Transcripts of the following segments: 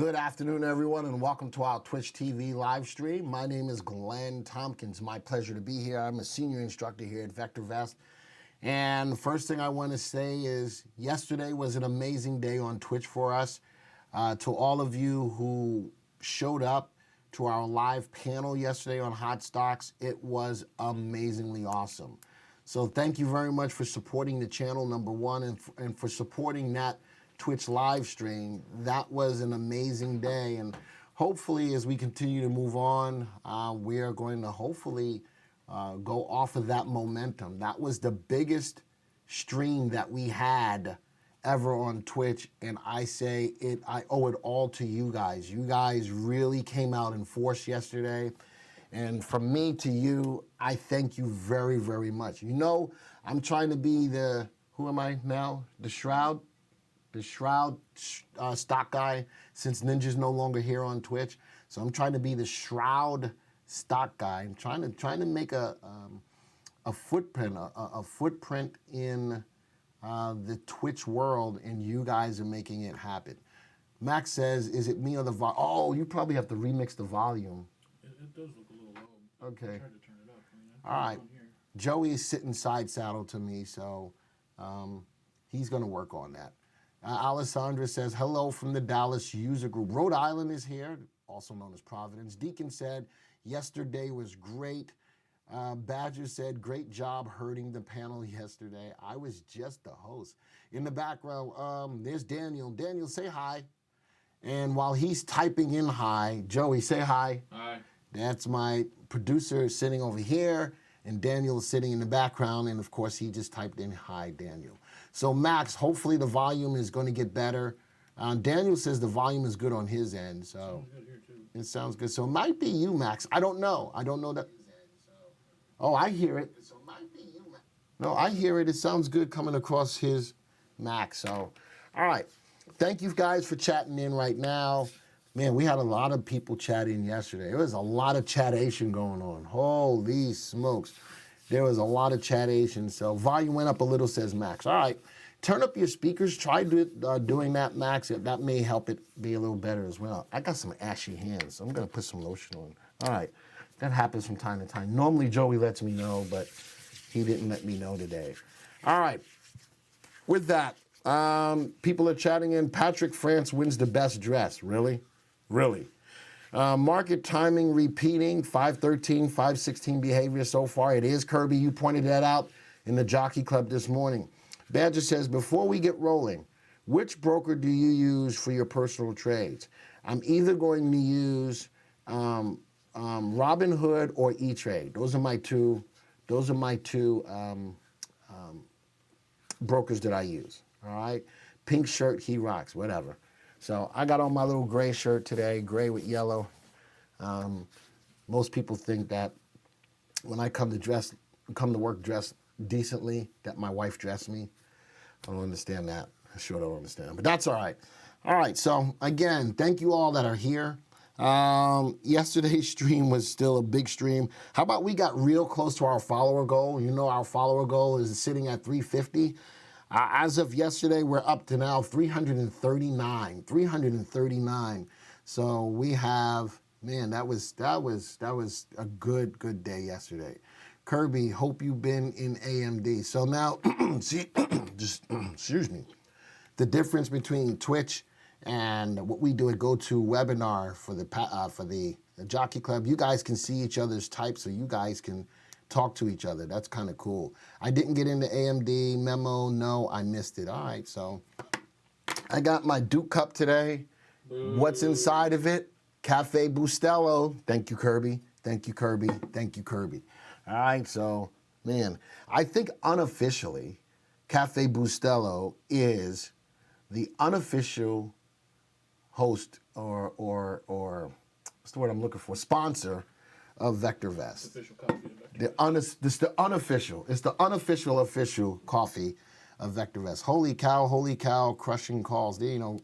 Good afternoon, everyone, and welcome to our Twitch TV live stream. My name is Glenn Tompkins. My pleasure to be here. I'm a senior instructor here at VectorVest. And the first thing I want to say is yesterday was an amazing day on Twitch for us. To all of you who showed up to our live panel yesterday on Hot Stocks, it was amazingly awesome. So thank you very much for supporting the channel, number one, and for supporting that Twitch live stream. That was an amazing day, and hopefully as we continue to move on, we are going to hopefully go off of that momentum. That was the biggest stream that we had ever on Twitch, and I owe it all to you guys. You guys really came out in force yesterday, and from me to you, I thank you very, very much. You know, I'm trying to be who am I now? The Shroud stock guy, since Ninja's no longer here on Twitch. So I'm trying to be the Shroud stock guy. I'm trying to make a footprint in the Twitch world, and you guys are making it happen. Max says, "Is it me or the volume?" Oh, you probably have to remix the volume. It does look a little low. Okay. I tried to turn it up. All right. Joey is sitting side saddle to me, so he's going to work on that. Alessandra says, "Hello from the Dallas user group. Rhode Island is here, also known as Providence." Deacon said, "Yesterday was great." Badger said, "Great job herding the panel yesterday. I was just the host." In the background, there's Daniel. Daniel, say hi. And while he's typing in hi, Joey, say hi. Hi. That's my producer sitting over here, and Daniel is sitting in the background, and of course he just typed in hi, Daniel. So Max, hopefully the volume is going to get better. Daniel says the volume is good on his end, so Sounds good here too. it sounds good. So it might be you, Max. I don't know. I don't know that. Oh, I hear it. So it might be you, Max. No, I hear it. It sounds good coming across his Max. So, all right. Thank you guys for chatting in right now. Man, we had a lot of people chatting yesterday. There was a lot of chatation going on. Holy smokes. There was a lot of chatation. So volume went up a little, says Max. All right. Turn up your speakers. Try doing that, Max. That may help it be a little better as well. I got some ashy hands, so I'm going to put some lotion on. All right. That happens from time to time. Normally, Joey lets me know, but he didn't let me know today. All right. With that, people are chatting in. Patrick France wins the best dress. Really? Really? Market timing repeating, 513, 516 behavior so far. It is, Kirby. You pointed that out in the Jockey Club this morning. Badger says, "Before we get rolling, which broker do you use for your personal trades?" I'm either going to use Robinhood or E-Trade. Those are my two brokers that I use. All right, pink shirt, he rocks, whatever. So I got on my little gray shirt today, gray with yellow. Most people think that when I come to work dressed decently, that my wife dressed me. I don't understand that. I sure don't understand, but that's all right. All right, so again, thank you all that are here. Yesterday's stream was still a big stream. How about we got real close to our follower goal? You know, our follower goal is sitting at 350. As of yesterday, we're up to now 339. So we have, man, that was a good day yesterday. Kirby, hope you've been in AMD. So now, see, just excuse me, the difference between Twitch and what we do at GoToWebinar for the Jockey Club. You guys can see each other's types, so you guys can talk to each other. That's kind of cool. I didn't get into AMD memo. No, I missed it. All right, so I got my Duke Cup today. Boo. What's inside of it? Cafe Bustelo. Thank you, Kirby. Thank you, Kirby. Thank you, Kirby. All right, so, man, I think unofficially, Cafe Bustelo is the unofficial host or what's the word I'm looking for? Sponsor of VectorVest. Official coffee of VectorVest. It's the unofficial official coffee of VectorVest. Holy cow, crushing calls. You know,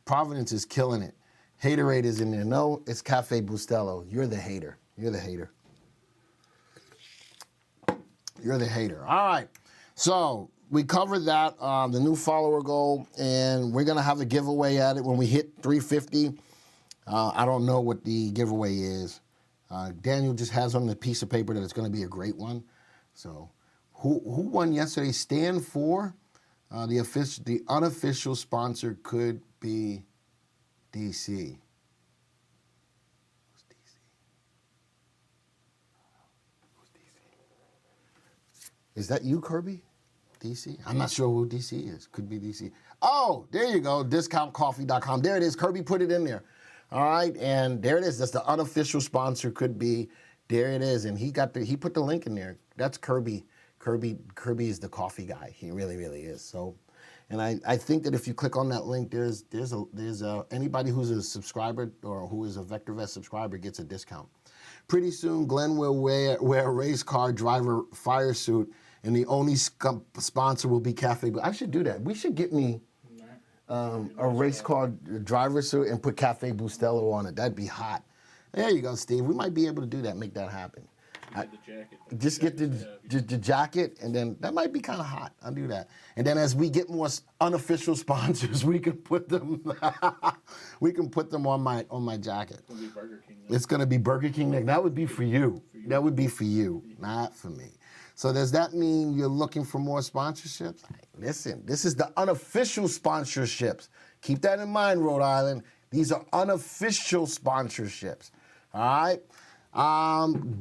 Providence is killing it. Haterade is in there. No, it's Cafe Bustelo. You're the hater. You're the hater. You're the hater. All right. So we covered that, the new follower goal, and we're going to have a giveaway at it when we hit 350. I don't know what the giveaway is. Daniel just has on the piece of paper that it's going to be a great one. So, who won yesterday? Stand for the unofficial sponsor could be DC. Who's DC? Who's DC? Is that you, Kirby? DC? I'm not sure who DC is. Could be DC. Oh, there you go. Discountcoffee.com. There it is. Kirby put it in there. All right, and there it is. That's the unofficial sponsor. Could be. There it is, and he put the link in there. That's Kirby. Kirby is the coffee guy. He really, really is. So, and I think that if you click on that link, there's anybody who's a subscriber or who is a VectorVest subscriber gets a discount. Pretty soon, Glenn will wear a race car driver fire suit, and the only sponsor will be Cafe. I should do that. We should get me a race car driver suit and put Cafe Bustelo on it. That'd be hot. There you go, Steve. We might be able to do that, make that happen. Get the jacket. Just get the jacket, and then that might be kind of hot. I'll do that. And then as we get more unofficial sponsors, we can put them on my jacket. It's gonna be Burger King. It's gonna be Burger King. That would be for you. That would be for you, not for me. So does that mean you're looking for more sponsorships? Listen, this is the unofficial sponsorships. Keep that in mind, Rhode Island. These are unofficial sponsorships. All right.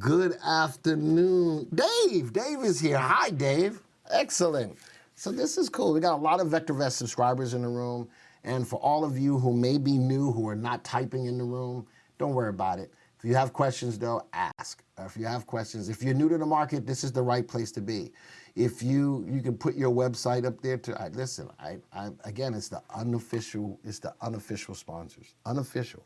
Good afternoon. Dave is here. Hi, Dave. Excellent. So this is cool. We got a lot of VectorVest subscribers in the room. And for all of you who may be new, who are not typing in the room, don't worry about it. If you have questions, though, ask. If you have questions, if you're new to the market, this is the right place to be. If you can put your website up there to listen. Again, it's the unofficial sponsors. Unofficial.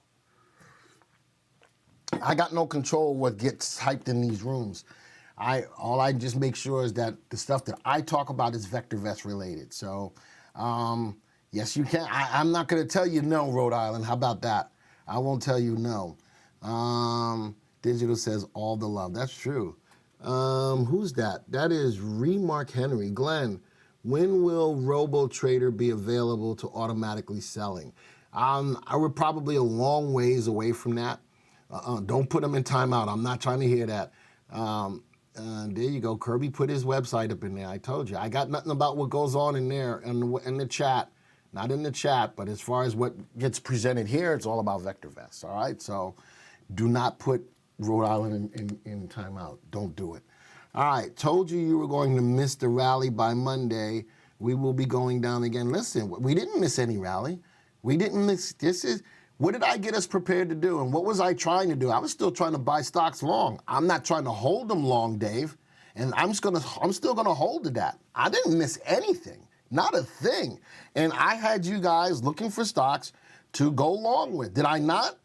I got no control what gets hyped in these rooms. All I just make sure is that the stuff that I talk about is VectorVest related. So, yes, you can. I'm not going to tell you no, Rhode Island. How about that? I won't tell you no. Digital says all the love. That's true. Who's that? That is Remark Henry. Glenn, when will RoboTrader be available to automatically selling? I would probably a long ways away from that. Don't put them in timeout. I'm not trying to hear that. There you go. Kirby put his website up in there. I told you. I got nothing about what goes on in there in the chat. Not in the chat, but as far as what gets presented here, it's all about VectorVest. All right? So do not put Rhode Island in timeout. Don't do it. All right. Told you were going to miss the rally by Monday. We will be going down again. Listen, we didn't miss any rally. We didn't miss. What did I get us prepared to do, and what was I trying to do? I was still trying to buy stocks long. I'm not trying to hold them long, Dave, and I'm still gonna hold to that. I didn't miss anything, not a thing, and I had you guys looking for stocks to go long with. Did I not?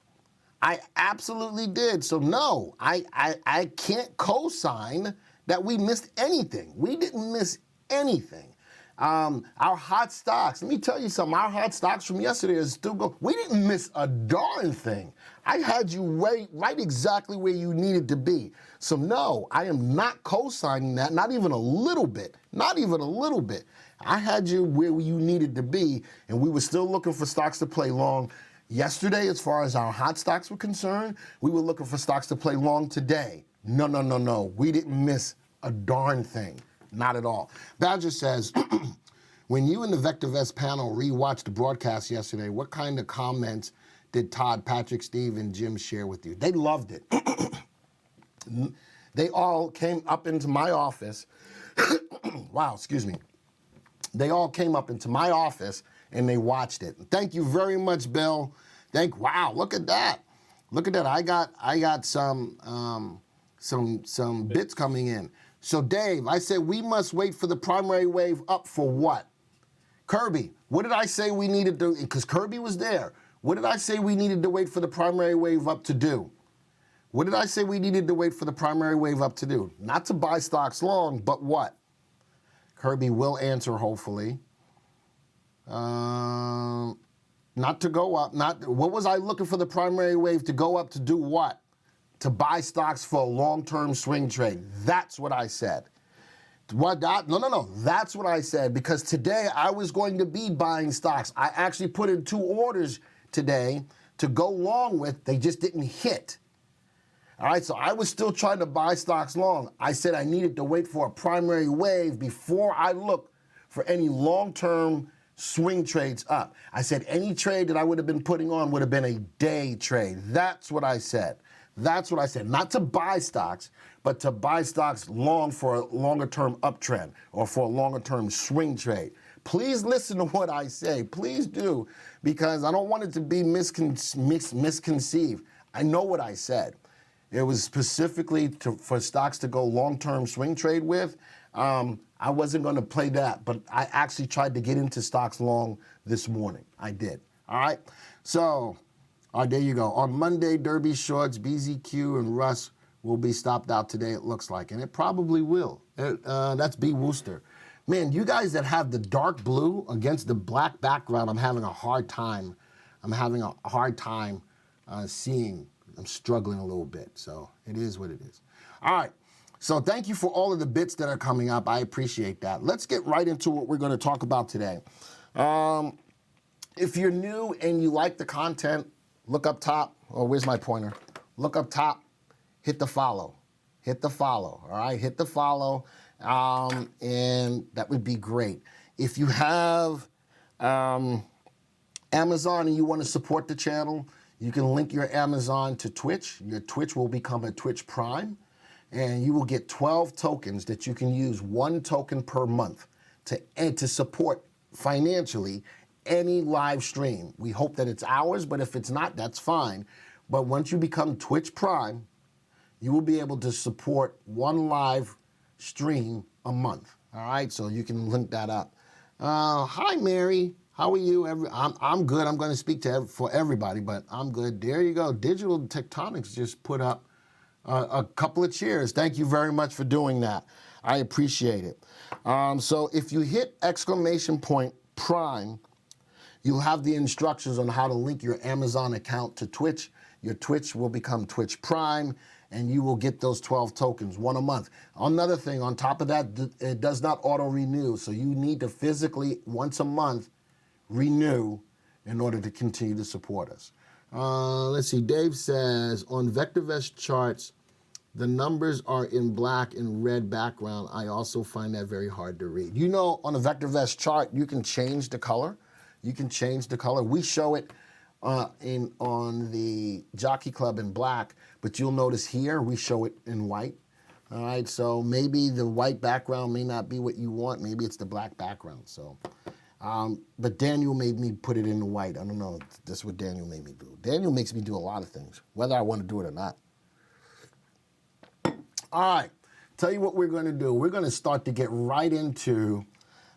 I absolutely did. So no, I can't co-sign that we missed anything. We didn't miss anything. Our hot stocks, let me tell you something, our hot stocks from yesterday is still going. We didn't miss a darn thing. I had you right exactly where you needed to be. So no, I am not co-signing that, not even a little bit, not even a little bit. I had you where you needed to be, and we were still looking for stocks to play long. Yesterday, as far as our hot stocks were concerned, we were looking for stocks to play long today. No. We didn't miss a darn thing. Not at all. Badger says, when you and the VectorVest panel rewatched the broadcast yesterday, what kind of comments did Todd, Patrick, Steve, and Jim share with you? They loved it. They all came up into my office. Wow, excuse me. They all came up into my office and they watched it. Thank you very much, Bill. Wow, look at that. Look at that. I got some bits coming in. So Dave, I said we must wait for the primary wave up for what? Kirby, what did I say we needed to, because Kirby was there. What did I say we needed to wait for the primary wave up to do? What did I say we needed to wait for the primary wave up to do? Not to buy stocks long, but what? Kirby will answer, hopefully. Not to go up. What was I looking for the primary wave to go up to do what? To buy stocks for a long-term swing trade. That's what I said. No. That's what I said, because today I was going to be buying stocks. I actually put in 2 orders today to go long with, they just didn't hit. All right, so I was still trying to buy stocks long. I said I needed to wait for a primary wave before I look for any long-term swing trades up. I said any trade that I would have been putting on would have been a day trade. That's what I said. That's what I said. Not to buy stocks, but to buy stocks long for a longer-term uptrend or for a longer-term swing trade. Please listen to what I say. Please do, because I don't want it to be misconceived. I know what I said. It was specifically for stocks to go long-term swing trade with. I wasn't going to play that, but I actually tried to get into stocks long this morning. I did. All right. So, there you go. On Monday, Derby Shorts, BZQ, and Russ will be stopped out today, it looks like. And it probably will. That's B. Wooster. Man, you guys that have the dark blue against the black background, I'm having a hard time. Seeing. I'm struggling a little bit, so it is what it is. All right, so thank you for all of the bits that are coming up. I appreciate that. Let's get right into what we're going to talk about today. If you're new and you like the content, look up top. Oh, where's my pointer? Look up top, hit the follow. Hit the follow, all right? Hit the follow, and that would be great. If you have Amazon and you want to support the channel, you can link your Amazon to Twitch. Your Twitch will become a Twitch Prime, and you will get 12 tokens that you can use, 1 token per month, to support financially any live stream. We hope that it's ours, but if it's not, that's fine. But once you become Twitch Prime, you will be able to support 1 live stream a month. All right, so you can link that up. Hi, Mary. How are you? I'm good. I'm going to speak for everybody, but I'm good. There you go. Digital Tectonics just put up a couple of cheers. Thank you very much for doing that. I appreciate it. So if you hit !Prime, you'll have the instructions on how to link your Amazon account to Twitch. Your Twitch will become Twitch Prime, and you will get those 12 tokens, 1 a month. Another thing, on top of that, it does not auto-renew, so you need to physically, once a month, renew in order to continue to support us. Let's see, Dave says, on VectorVest charts, the numbers are in black and red background. I also find that very hard to read. You know, on a VectorVest chart, you can change the color. You can change the color. We show it on the Jockey Club in black, but you'll notice here we show it in white. All right, so maybe the white background may not be what you want. Maybe it's the black background. So, but Daniel made me put it in the white. I don't know. That's what Daniel made me do. Daniel makes me do a lot of things, whether I want to do it or not. All right, tell you what we're going to do. We're going to start to get right into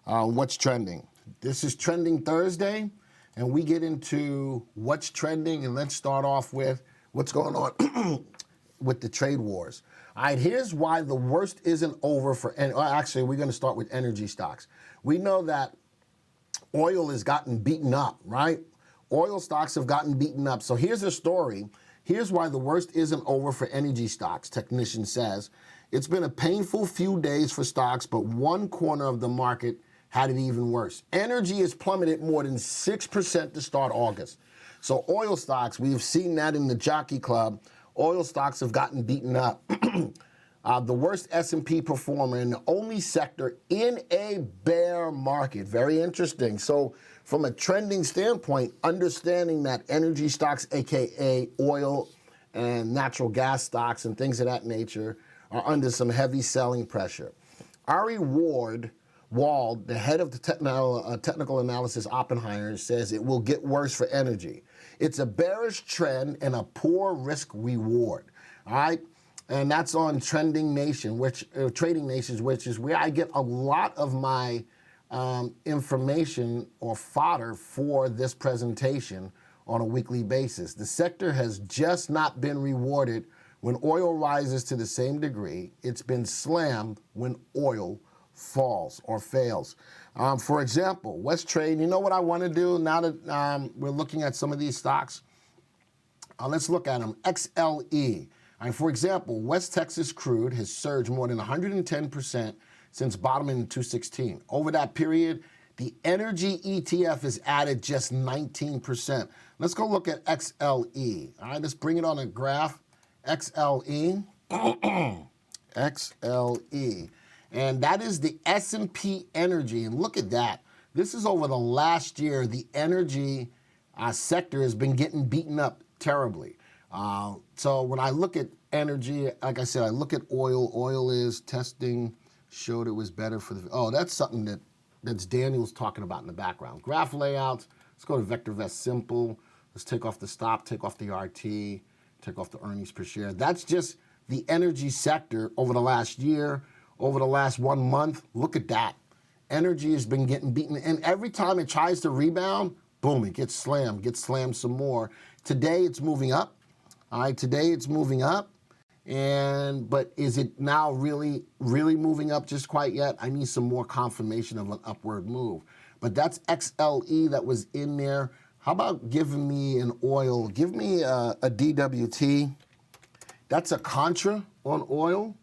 what's trending. This is Trending Thursday, and we get into what's trending, and let's start off with what's going on with the trade wars. All right, here's why the worst isn't over for, actually, we're going to start with energy stocks. We know that oil has gotten beaten up, right? Oil stocks have gotten beaten up. So here's a story. Here's why the worst isn't over for energy stocks, technician says. It's been a painful few days for stocks, but one corner of the market had it even worse. Energy has plummeted more than 6% to start August. So oil stocks, we've seen that in the Jockey Club. Oil stocks have gotten beaten up. The worst S&P performer in the only sector in a bear market. Very interesting. So from a trending standpoint, understanding that energy stocks, aka oil and natural gas stocks and things of that nature, are under some heavy selling pressure. Ari Wald, the head of the technical analysis Oppenheimer, says it will get worse for energy. It's a bearish trend and a poor risk reward. All right. And that's on Trading Nations, which is where I get a lot of my information or fodder for this presentation on a weekly basis. The sector has just not been rewarded when oil rises to the same degree. It's been slammed when oil falls or fails. For example, West Trade, you know what I want to do now that we're looking at some of these stocks? Let's look at them. XLE. For example, West Texas crude has surged more than 110% since bottoming in 2016. Over that period, The energy ETF is added just 19%. Let's go look at XLE. All right, let's bring it on a graph. XLE. XLE. And that is the S&P energy. And look at that. This is over the last year. The energy sector has been getting beaten up terribly. So when I look at energy, like I said, I look at oil. Oil is testing, showed it was better for the, oh, that's something that's Daniel's talking about in the background. Graph layouts. Let's go to VectorVest Simple. Let's take off the stop, take off the RT, take off the earnings per share. That's just the energy sector over the last year, over the last 1 month. Look at that. Energy has been getting beaten. And every time it tries to rebound, boom, it gets slammed some more. Today it's moving up. All right, today it's moving up. But is it now really moving up just quite yet? I need some more confirmation of an upward move. But that's XLE that was in there. How about giving me an oil? Give me a DWT. That's a contra on oil.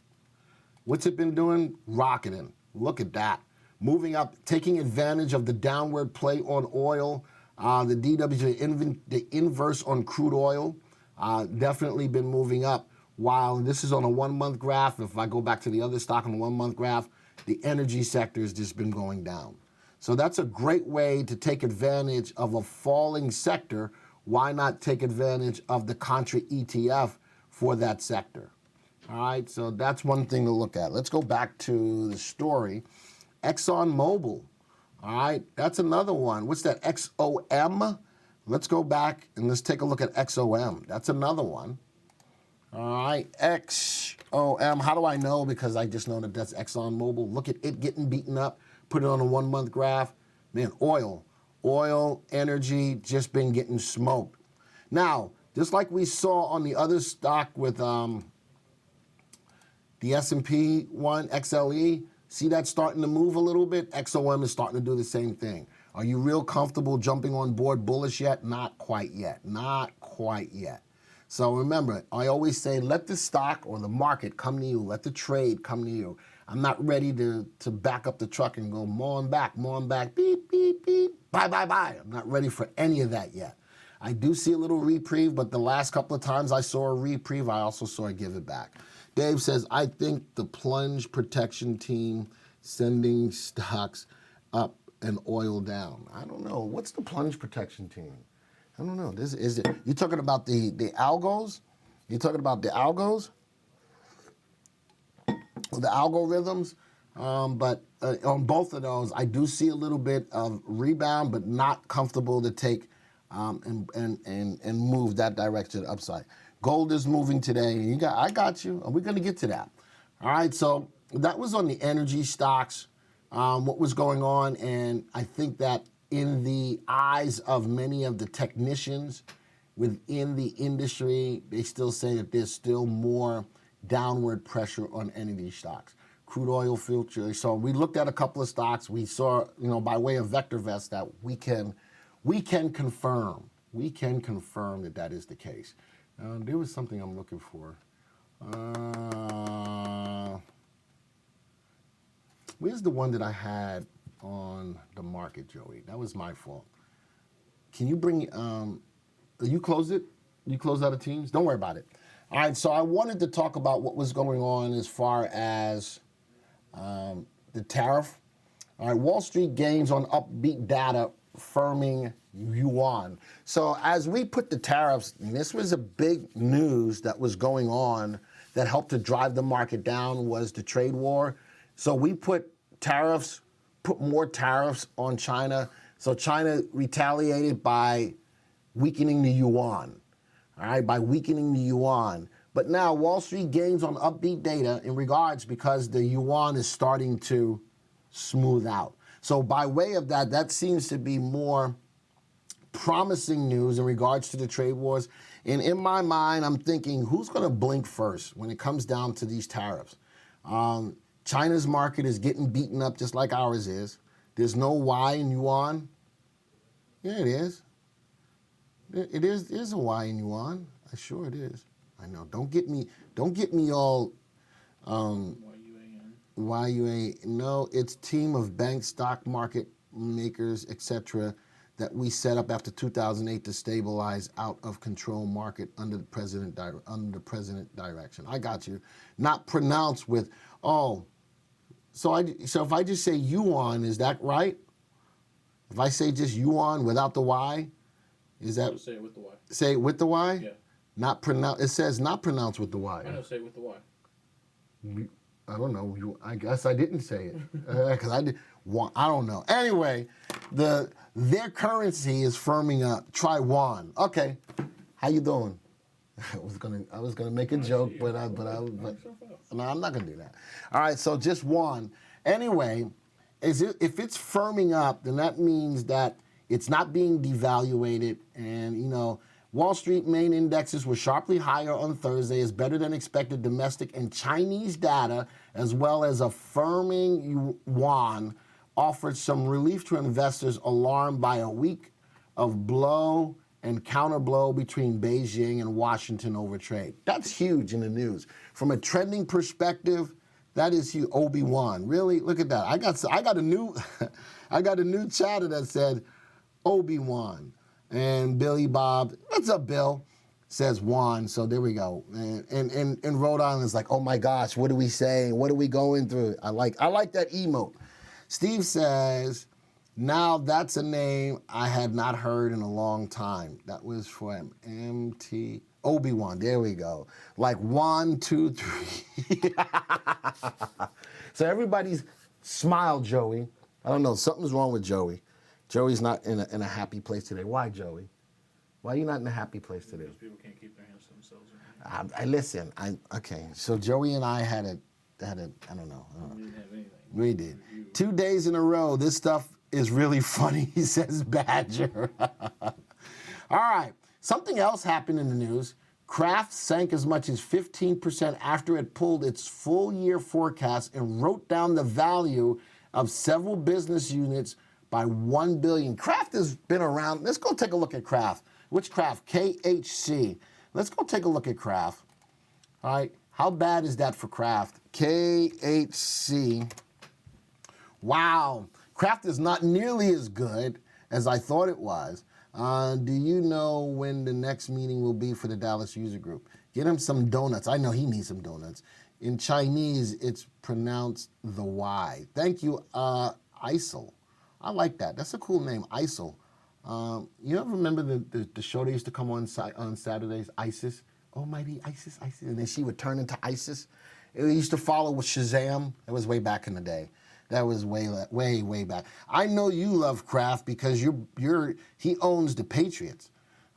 What's it been doing? Rocketing. Look at that. Moving up, taking advantage of the downward play on oil. The DWT, the inverse on crude oil, definitely been moving up. While this is on a 1 month graph, if I go back to the other stock on the 1 month graph, the energy sector has just been going down. So that's a great way to take advantage of a falling sector. Why not take advantage of the contra ETF for that sector? All right, so that's one thing to look at. Let's go back to the story. ExxonMobil, all right, that's another one. What's that, XOM? Let's go back and let's take a look at XOM. That's another one. All right, XOM, how do I know? Because I just know that that's ExxonMobil. Look at it getting beaten up. Put it on a 1 month graph. Man, oil, energy, just been getting smoked. Now, just like we saw on the other stock with the S&P one, XLE, see that starting to move a little bit? XOM is starting to do the same thing. Are you real comfortable jumping on board bullish yet? Not quite yet, not quite yet. So remember, I always say, let the stock or the market come to you. Let the trade come to you. I'm not ready to back up the truck and go more and back, beep, beep, beep, bye, bye, bye. I'm not ready for any of that yet. I do see a little reprieve, but the last couple of times I saw a reprieve, I also saw it give it back. Dave says, I think the plunge protection team sending stocks up and oil down. I don't know. What's the plunge protection team? I don't know. This is it. You talking about the algos? You talking about the algos? The algorithms? But on both of those, I do see a little bit of rebound, but not comfortable to take and move that direction upside. Gold is moving today. I got you. We're going to get to that. All right. So that was on the energy stocks. What was going on, and I think that in the eyes of many of the technicians within the industry, they still say that there's still more downward pressure on energy stocks. Crude oil futures. So we looked at a couple of stocks. We saw, by way of VectorVest, that we can confirm. We can confirm that is the case. There was something I'm looking for. Where's the one that I had on the market, Joey? That was my fault. Can you bring, you close it? You close out of Teams? Don't worry about it. All right, so I wanted to talk about what was going on as far as the tariff. All right, Wall Street gains on upbeat data firming yuan. So as we put the tariffs, and this was a big news that was going on that helped to drive the market down, was the trade war. So we put more tariffs on China. So China retaliated by weakening the yuan, all right, by weakening the yuan. But now Wall Street gains on upbeat data in regards because the yuan is starting to smooth out. So by way of that, that seems to be more promising news in regards to the trade wars. And in my mind, I'm thinking, who's going to blink first when it comes down to these tariffs? China's market is getting beaten up just like ours is. There's no Y in yuan. Yeah, it is. It is a Y in yuan. Sure it is. I know. Don't get me all YUA. No, it's team of bank stock market makers, etc., that we set up after 2008 to stabilize out of control market under the president direction. I got you. Not pronounced with so if I just say yuan, is that right? If I say just yuan without the y, is that Say it with the Y. say it with the y? Yeah. Not pronounce. It says not pronounced with the y. I know, say it with the Y. I don't know. I guess I didn't say it because I did. I don't know. Anyway, their currency is firming up. Try yuan. Okay, how you doing? I was gonna make a joke, but no, I'm not gonna do that. All right, so just yuan. Anyway, if it's firming up, then that means that it's not being devaluated, and Wall Street main indexes were sharply higher on Thursday as better than expected domestic and Chinese data, as well as a firming yuan, offered some relief to investors alarmed by a week of blow and counterblow between Beijing and Washington over trade. That's huge in the news. From a trending perspective, that is huge. Obi-Wan, really? Look at that. I got a new chatter that said Obi-Wan. And Billy Bob, what's up, Bill? Says Juan, so there we go. And Rhode Island is like, oh my gosh, what are we saying? What are we going through? I like that emote. Steve says, now that's a name I had not heard in a long time. That was from MT Obi-Wan. There we go. Like 1, 2, 3. So everybody's smile, Joey. I don't know, something's wrong with Joey. Joey's not in a happy place today. Why, Joey? Why are you not in a happy place today? Because people can't keep their hands to themselves. I listen. Okay. So Joey and I had a I don't know. We didn't have anything. We did. 2 days in a row. This stuff is really funny, he says Badger. All right. Something else happened in the news. Kraft sank as much as 15% after it pulled its full year forecast and wrote down the value of several business units by $1 billion. Kraft has been around. Let's go take a look at Kraft. Which Kraft? KHC. Let's go take a look at Kraft. All right. How bad is that for Kraft? KHC. Wow. Kraft is not nearly as good as I thought it was. Do you know when the next meeting will be for the Dallas User Group? Get him some donuts. I know he needs some donuts. In Chinese, it's pronounced the Y. Thank you, ISIL. I like that. That's a cool name, ISIL. You ever remember the show that used to come on Saturdays, ISIS? Almighty ISIS, ISIS. And then she would turn into ISIS. It used to follow with Shazam. It was way back in the day. That was way back. I know you love Kraft because he owns the Patriots.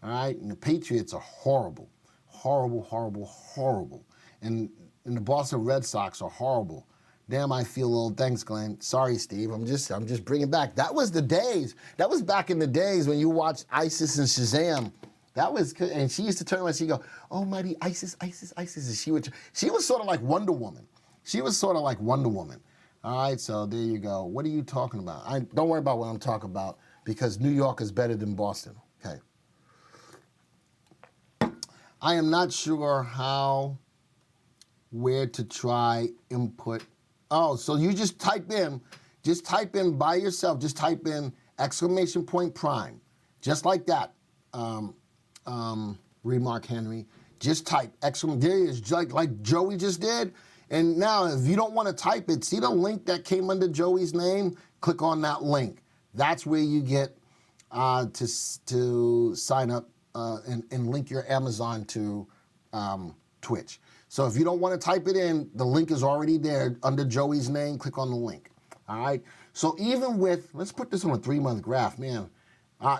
All right? And the Patriots are horrible. Horrible. And the Boston Red Sox are horrible. Damn, I feel old. Thanks, Glenn. Sorry, Steve. I'm just bringing back. That was the days. That was back in the days when you watched ISIS and Shazam. That was, and she used to turn around and she'd go, oh, mighty ISIS. And she was sort of like Wonder Woman. All right, so there you go. What are you talking about? Don't worry about what I'm talking about because New York is better than Boston. Okay. I am not sure where to try input. Oh, so you just type in by yourself, just type in ! Prime. Just like that, Remark Henry. Just type ! There it is, like Joey just did. And now if you don't want to type it, see the link that came under Joey's name? Click on that link. That's where you get to sign up and link your Amazon to Twitch. So if you don't want to type it in, the link is already there under Joey's name. Click on the link. All right. So even with, let's put this on a 3-month graph, man.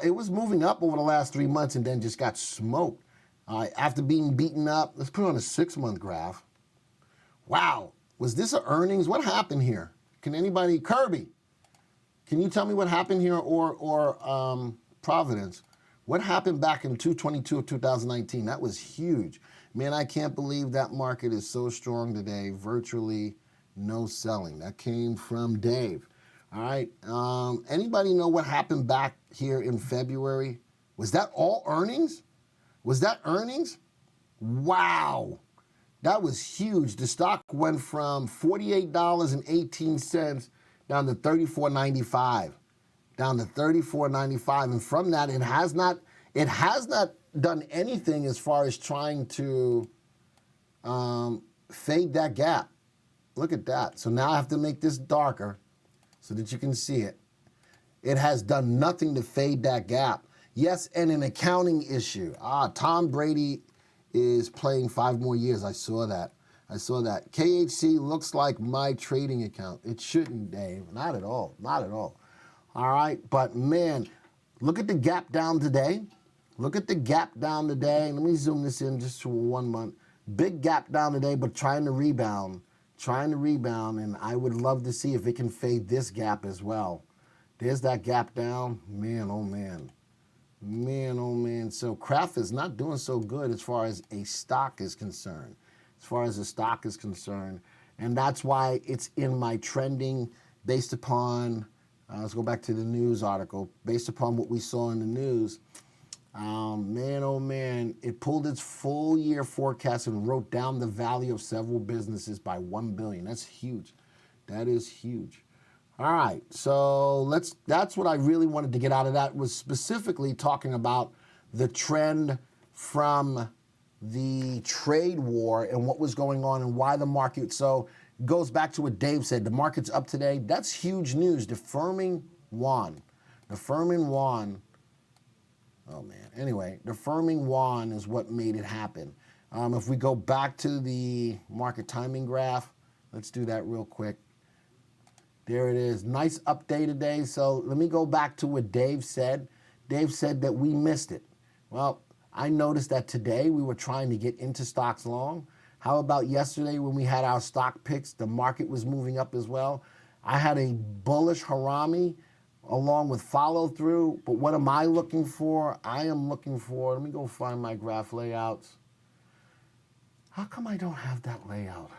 It was moving up over the last 3 months and then just got smoked. After being beaten up, let's put it on a 6-month graph. Wow. Was this an earnings? What happened here? Can anybody, Kirby, can you tell me what happened here or Providence? What happened back in 2/22 of 2019? That was huge. Man, I can't believe that market is so strong today. Virtually no selling. That came from Dave. All right. Anybody know what happened back here in February? Was that all earnings? Wow. That was huge. The stock went from $48.18 down to $34.95. down to 34.95, and from that it has not done anything as far as trying to fade that gap. Look at that. So now I have to make this darker so that you can see it. It has done nothing to fade that gap. Yes, and an accounting issue. Tom Brady is playing 5 more years. I saw that. KHC looks like my trading account. It shouldn't, Dave. Not at all. Not at all. All right, but man, look at the gap down today. Look at the gap down today. Let me zoom this in just for 1 month. Big gap down today, but trying to rebound. And I would love to see if it can fade this gap as well. There's that gap down. Man, oh man. Man, oh man. So Kraft is not doing so good as far as a stock is concerned. And that's why it's in my trending based upon, let's go back to the news article, based upon what we saw in the news. Man, oh man, it pulled its full year forecast and wrote down the value of several businesses by $1 billion. That's huge. That is huge. All right, so that's what I really wanted to get out of that, was specifically talking about the trend from the trade war and what was going on and why the market. So it goes back to what Dave said. The market's up today. That's huge news. The firming yuan. Oh man. Anyway, the firming yuan is what made it happen. If we go back to the market timing graph, let's do that real quick. There it is. Nice update today. So let me go back to what Dave said. Dave said that we missed it. Well, I noticed that today we were trying to get into stocks long. How about yesterday when we had our stock picks? The market was moving up as well. I had a bullish harami along with follow through. But what am I looking for? I am looking for, let me go find my graph layouts. How come I don't have that layout?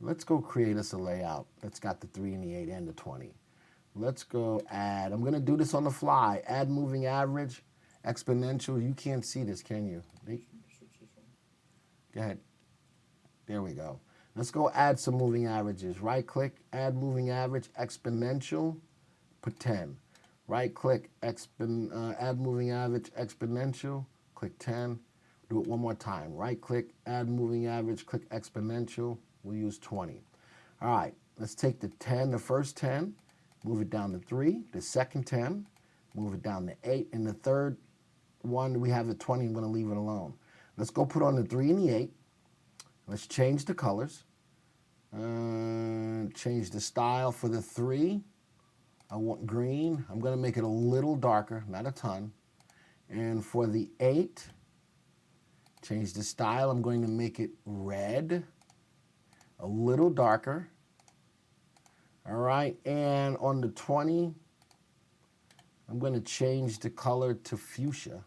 Let's go create us a layout that's got the 3 and the 8 and the 20. Let's go add. I'm going to do this on the fly. Add moving average, exponential. You can't see this, can you? Go ahead. There we go. Let's go add some moving averages. Right click, add moving average, exponential, put 10. Right click, add moving average, exponential, click 10. Do it one more time. Right click, add moving average, click exponential. We'll use 20. All right, let's take the 10, the first 10, move it down to 3, the second 10, move it down to 8, and the third one, we have the 20, I'm gonna leave it alone. Let's go put on the 3 and the 8. Let's change the colors. Change the style for the 3. I want green. I'm gonna make it a little darker, not a ton. And for the 8, change the style. I'm going to make it red, a little darker. All right, and on the 20, I'm going to change the color to fuchsia.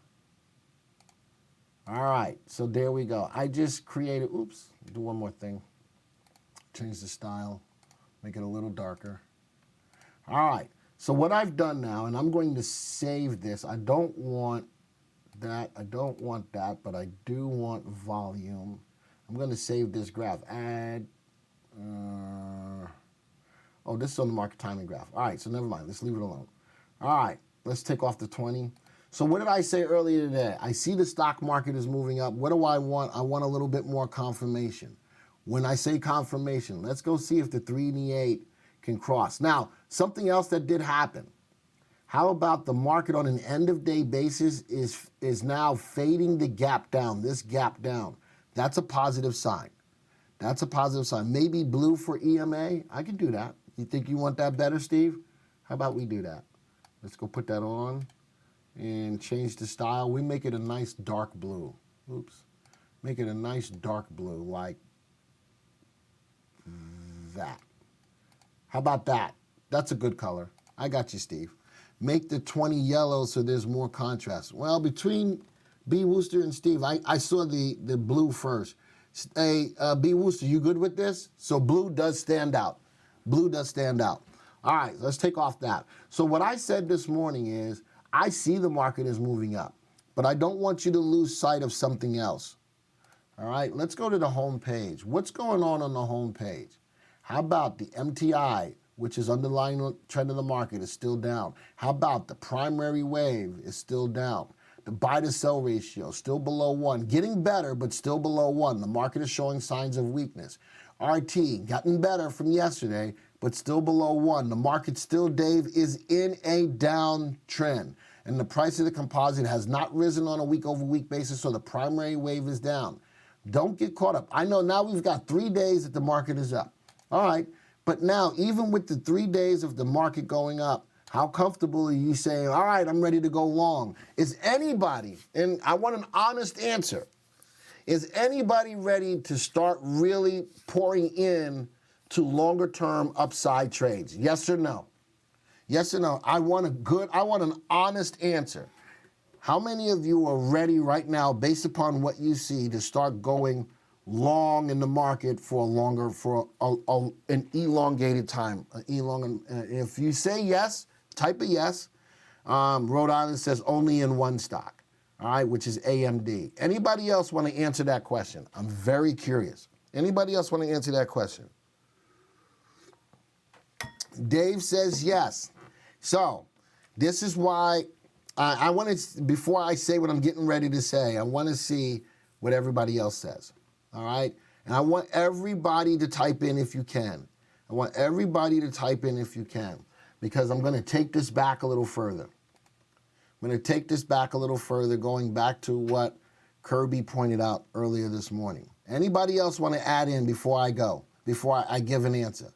All right, so there we go. I just created, oops, do one more thing. Change the style, make it a little darker. All right, so what I've done now, and I'm going to save this. I don't want that, but I do want volume. I'm going to save this graph. Add, oh, this is on the market timing graph. All right, so never mind. Let's leave it alone. All right, let's take off the 20. So what did I say earlier today? I see the stock market is moving up. What do I want? I want a little bit more confirmation. When I say confirmation, let's go see if the 3 and the 8 can cross. Now, something else that did happen. How about the market on an end-of-day basis is now fading the gap down, this gap down. That's a positive sign. That's a positive sign. Maybe blue for EMA. I can do that. You think you want that better, Steve? How about we do that? Let's go put that on and change the style. We make it a nice dark blue. Oops. Make it a nice dark blue like that. How about that? That's a good color. I got you, Steve. Make the 20 yellow so there's more contrast. Well, between B. Wooster and Steve, I saw the blue first. Hey, B. Wooster, you good with this? So blue does stand out. Blue does stand out. All right, let's take off that. So what I said this morning is, I see the market is moving up, but I don't want you to lose sight of something else. All right, let's go to the home page. What's going on the home page? How about the MTI which is underlying trend of the market, is still down. How about the primary wave is still down? The buy to sell ratio still below 1, getting better, but still below 1. The market is showing signs of weakness. RT, gotten better from yesterday, but still below 1. The market still, Dave, is in a downtrend. And the price of the composite has not risen on a week-over-week basis, so the primary wave is down. Don't get caught up. I know now we've got 3 days that the market is up. All right, but now, even with the 3 days of the market going up, how comfortable are you saying, all right, I'm ready to go long? Is anybody, and I want an honest answer, is anybody ready to start really pouring in to longer term upside trades? Yes or no? Yes or no? I want an honest answer. How many of you are ready right now, based upon what you see, to start going long in the market for an elongated time? If you say yes, type a yes. Rhode Island says only in one stock, all right, which is AMD. Anybody else want to answer that question? I'm very curious. Anybody else want to answer that question? Dave says yes. So this is why I want to, before I say what I'm getting ready to say, I want to see what everybody else says, all right? And I want everybody to type in if you can. I want everybody to type in if you can, because I'm going to take this back a little further. I'm going to take this back a little further, going back to what Kirby pointed out earlier this morning. Anybody else want to add in before I go, before I give an answer?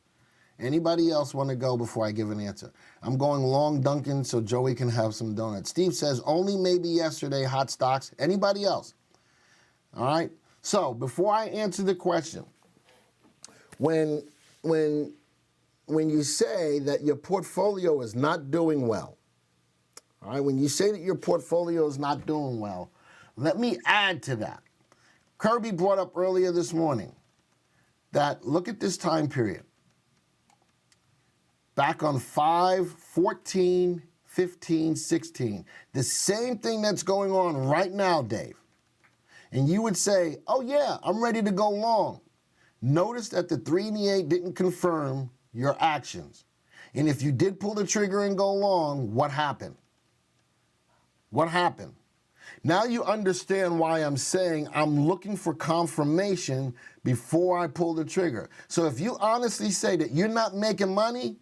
Anybody else want to go before I give an answer? I'm going long Dunkin' so Joey can have some donuts. Steve says only maybe yesterday, hot stocks. Anybody else? All right. So before I answer the question, when you say that your portfolio is not doing well, all right, when you say that your portfolio is not doing well, let me add to that. Kirby brought up earlier this morning that look at this time period. Back on 5, 14, 15, 16. The same thing that's going on right now, Dave. And you would say, oh yeah, I'm ready to go long. Notice that the 3 and the 8 didn't confirm your actions. And if you did pull the trigger and go long, what happened? What happened? Now you understand why I'm saying I'm looking for confirmation before I pull the trigger. So if you honestly say that you're not making money,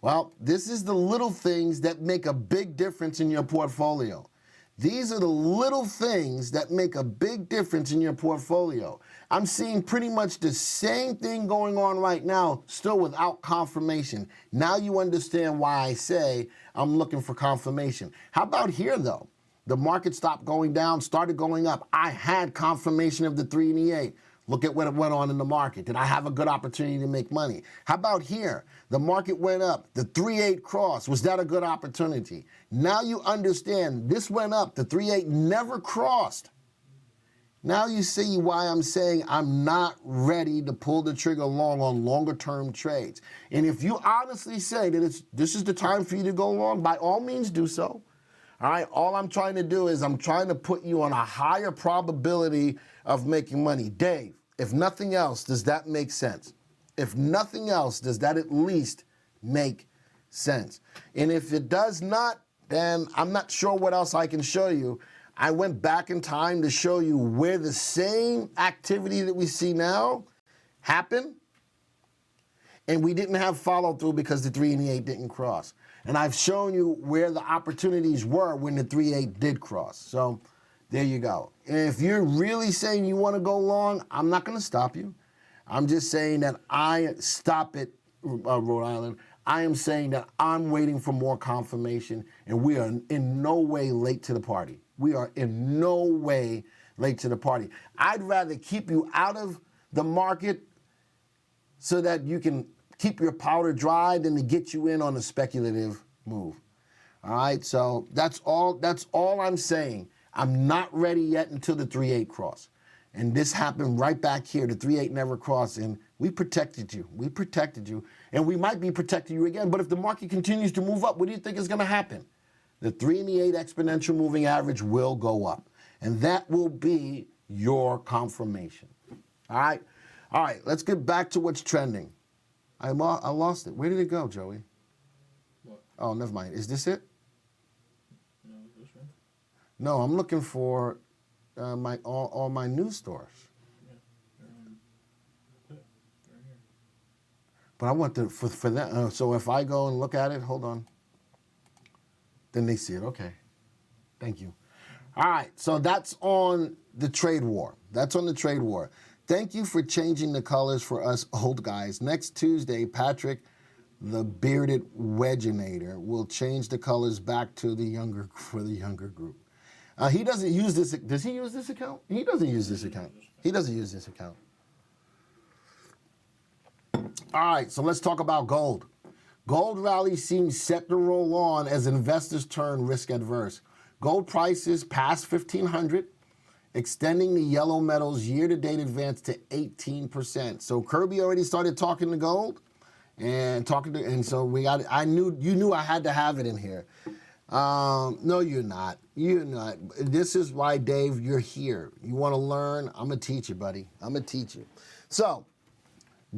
well, this is the little things that make a big difference in your portfolio. These are the little things that make a big difference in your portfolio. I'm seeing pretty much the same thing going on right now, still without confirmation. Now you understand why I say I'm looking for confirmation. How about here, though? The market stopped going down, started going up. I had confirmation of the 3 and the 8. Look at what went on in the market. Did I have a good opportunity to make money? How about here? The market went up. The 3-8 cross. Was that a good opportunity? Now you understand this went up. The 3-8 never crossed. Now you see why I'm saying I'm not ready to pull the trigger long on longer term trades. And if you honestly say that this is the time for you to go long, by all means do so. All right, all I'm trying to do is I'm trying to put you on a higher probability of making money. Dave, if nothing else, does that make sense? If nothing else, does that at least make sense? And if it does not, then I'm not sure what else I can show you. I went back in time to show you where the same activity that we see now happened, and we didn't have follow through because the 3 and the 8 didn't cross. And I've shown you where the opportunities were when the 3-8 did cross. So there you go. And if you're really saying you want to go long, I'm not going to stop you. I'm just saying that I stop it, Rhode Island. I am saying that I'm waiting for more confirmation, and we are in no way late to the party. We are in no way late to the party. I'd rather keep you out of the market so that you can keep your powder dry than to get you in on a speculative move. All right, so that's all I'm saying. I'm not ready yet until the 3-8 cross. And this happened right back here. The 3-8 never crossed, and we protected you. We protected you, and we might be protecting you again. But if the market continues to move up, what do you think is going to happen? The 3 and the 8 exponential moving average will go up, and that will be your confirmation. All right, let's get back to what's trending. I lost it. Where did it go, Joey? What? Oh, never mind. Is this it? No, this one. No, I'm looking for all my news stores. Yeah. Right here. But I want for that. So if I go and look at it, hold on. Then they see it. Okay. Thank you. All right. So that's on the trade war. That's on the trade war. Thank you for changing the colors for us old guys. Next Tuesday, Patrick, the bearded wedgeinator, will change the colors back to the younger group. He doesn't use this. Does he use this account? He doesn't use this account. He doesn't use this account. All right. So let's talk about gold. Gold rally seems set to roll on as investors turn risk adverse. Gold prices passed 1,500, extending the yellow metals year-to-date advance to 18%. So Kirby already started talking to gold, and so we got. You knew I had to have it in here. No, you're not. You're not. This is why, Dave, you're here. You want to learn? I'm gonna teach you, buddy. I'm gonna teach you. So.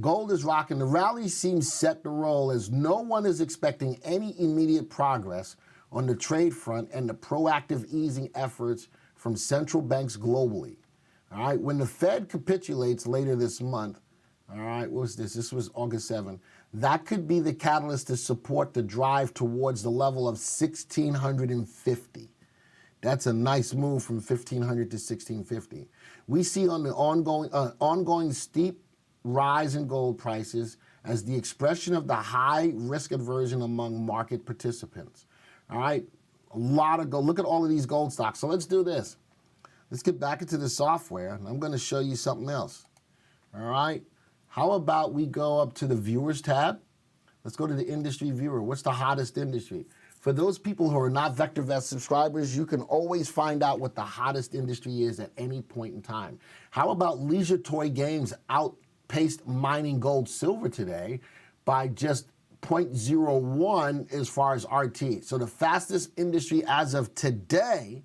Gold is rocking. The rally seems set to roll as no one is expecting any immediate progress on the trade front and the proactive easing efforts from central banks globally. All right, when the Fed capitulates later this month, all right, what was this? This was August 7th. That could be the catalyst to support the drive towards the level of 1,650. That's a nice move from 1,500 to 1,650. We see on the ongoing steep rise in gold prices as the expression of the high risk aversion among market participants. All right, a lot of gold. Look at all of these gold stocks. So let's do this. Let's get back into the software, and I'm going to show you something else. All right, how about we go up to the viewers tab? Let's go to the industry viewer. What's the hottest industry? For those people who are not VectorVest subscribers, you can always find out what the hottest industry is at any point in time. How about leisure toy games outpaced mining gold silver today by just 0.01 as far as RT. So the fastest industry as of today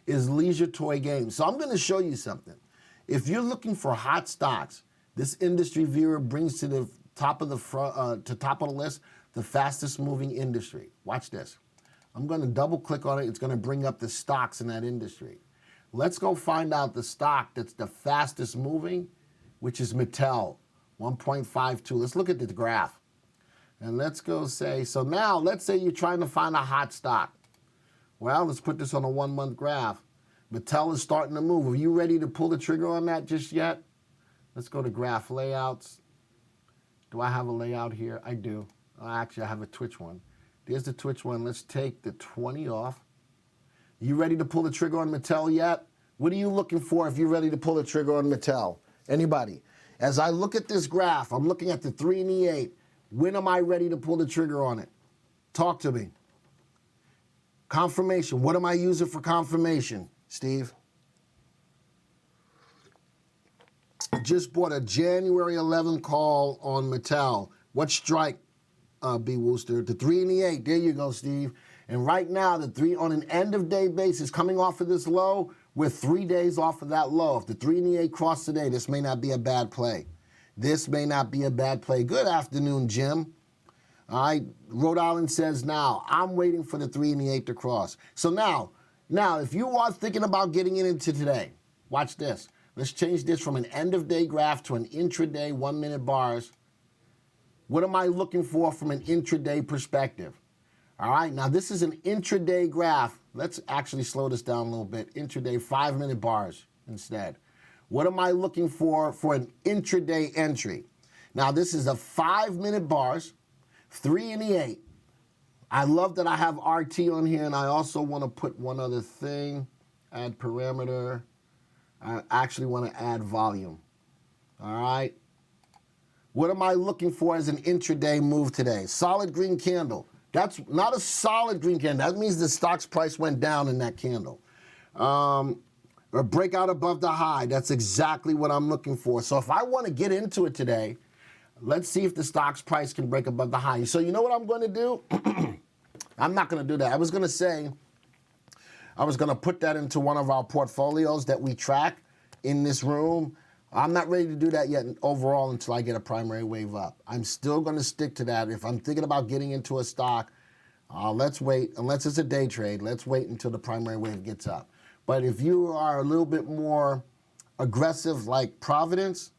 is leisure toy games. So I'm going to show you something. If you're looking for hot stocks, this industry viewer brings to the top of the list the fastest moving industry. Watch this. I'm going to double click on it. It's going to bring up the stocks in that industry. Let's go find out the stock that's the fastest moving, which is Mattel, 1.52. Let's look at the graph. And let's go say, so now let's say you're trying to find a hot stock. Well, let's put this on a 1 month graph. Mattel is starting to move. Are you ready to pull the trigger on that just yet? Let's go to graph layouts. Do I have a layout here? I do. Actually, I have a Twitch one. There's the Twitch one. Let's take the 20 off. You ready to pull the trigger on Mattel yet? What are you looking for if you're ready to pull the trigger on Mattel? Anybody? As I look at this graph, I'm looking at the 3 and the 8. When am I ready to pull the trigger on it? Talk to me. Confirmation. What am I using for confirmation, Steve? Just bought a January 11th call on Mattel. What strike, B. Wooster? The 3 and the 8. There you go, Steve. And right now, the 3 on an end-of-day basis, coming off of this low, we're 3 days off of that low. If the 3 and the 8 cross today, this may not be a bad play. This may not be a bad play. Good afternoon, Jim. All right, Rhode Island says now, I'm waiting for the 3 and the 8 to cross. So now, if you are thinking about getting into today, watch this. Let's change this from an end-of-day graph to an intraday 1-minute bars. What am I looking for from an intraday perspective? All right, now this is an intraday graph. Let's actually slow this down a little bit. Intraday 5-minute bars instead. What am I looking for an intraday entry? Now this is a 5-minute bars, 3 and the 8. I love that I have RT on here, and I also want to put one other thing, add parameter. I actually want to add volume. All right. What am I looking for as an intraday move today? Solid green candle. That's not a solid green candle. That means the stock's price went down in that candle. Or breakout above the high. That's exactly what I'm looking for. So if I want to get into it today, let's see if the stock's price can break above the high. So you know what I'm going to do? I'm not going to do that. I was going to say, I was going to put that into one of our portfolios that we track in this room. I'm not ready to do that yet overall until I get a primary wave up. I'm still going to stick to that. If I'm thinking about getting into a stock, let's wait, unless it's a day trade, let's wait until the primary wave gets up. But if you are a little bit more aggressive like Providence,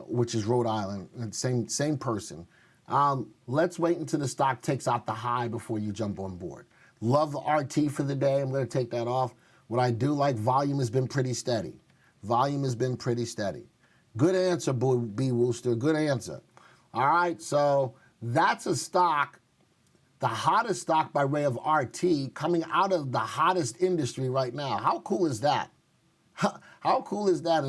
which is Rhode Island, same person, let's wait until the stock takes out the high before you jump on board. Love the RT for the day. I'm going to take that off. What I do like, volume has been pretty steady. Volume has been pretty steady. Good answer, B. Wooster. Good answer. All right, so that's a stock, the hottest stock by way of RT, coming out of the hottest industry right now. How cool is that? How cool is that?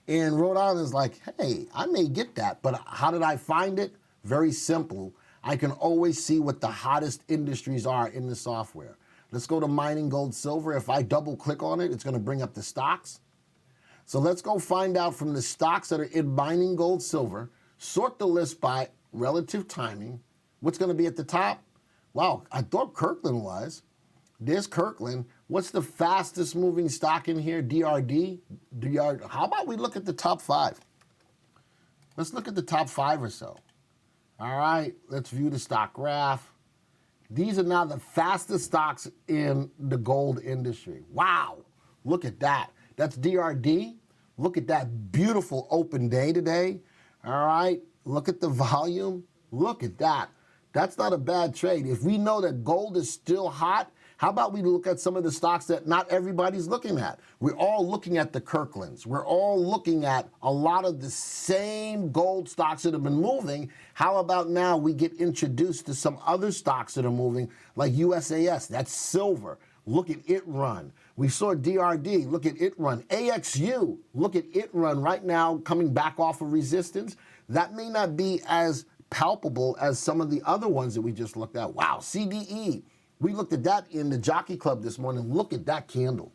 And Rhode Island is like, hey, I may get that, but how did I find it? Very simple. I can always see what the hottest industries are in the software. Let's go to mining gold, silver. If I double click on it, it's going to bring up the stocks. So let's go find out from the stocks that are in mining gold, silver, sort the list by relative timing. What's going to be at the top? Wow, I thought Kirkland was. There's Kirkland. What's the fastest moving stock in here? DRD? How about we look at the top 5? Let's look at the top 5 or so. All right, let's view the stock graph. These are now the fastest stocks in the gold industry. Wow, look at that. That's DRD. Look at that beautiful open day today. All right, look at the volume. Look at that. That's not a bad trade. If we know that gold is still hot, how about we look at some of the stocks that not everybody's looking at? We're all looking at the Kirklands. We're all looking at a lot of the same gold stocks that have been moving. How about now we get introduced to some other stocks that are moving, like USAS, that's silver. Look at it run. We saw DRD, look at it run. AXU, look at it run right now coming back off of resistance. That may not be as palpable as some of the other ones that we just looked at. Wow, CDE. We looked at that in the Jockey Club this morning. Look at that candle.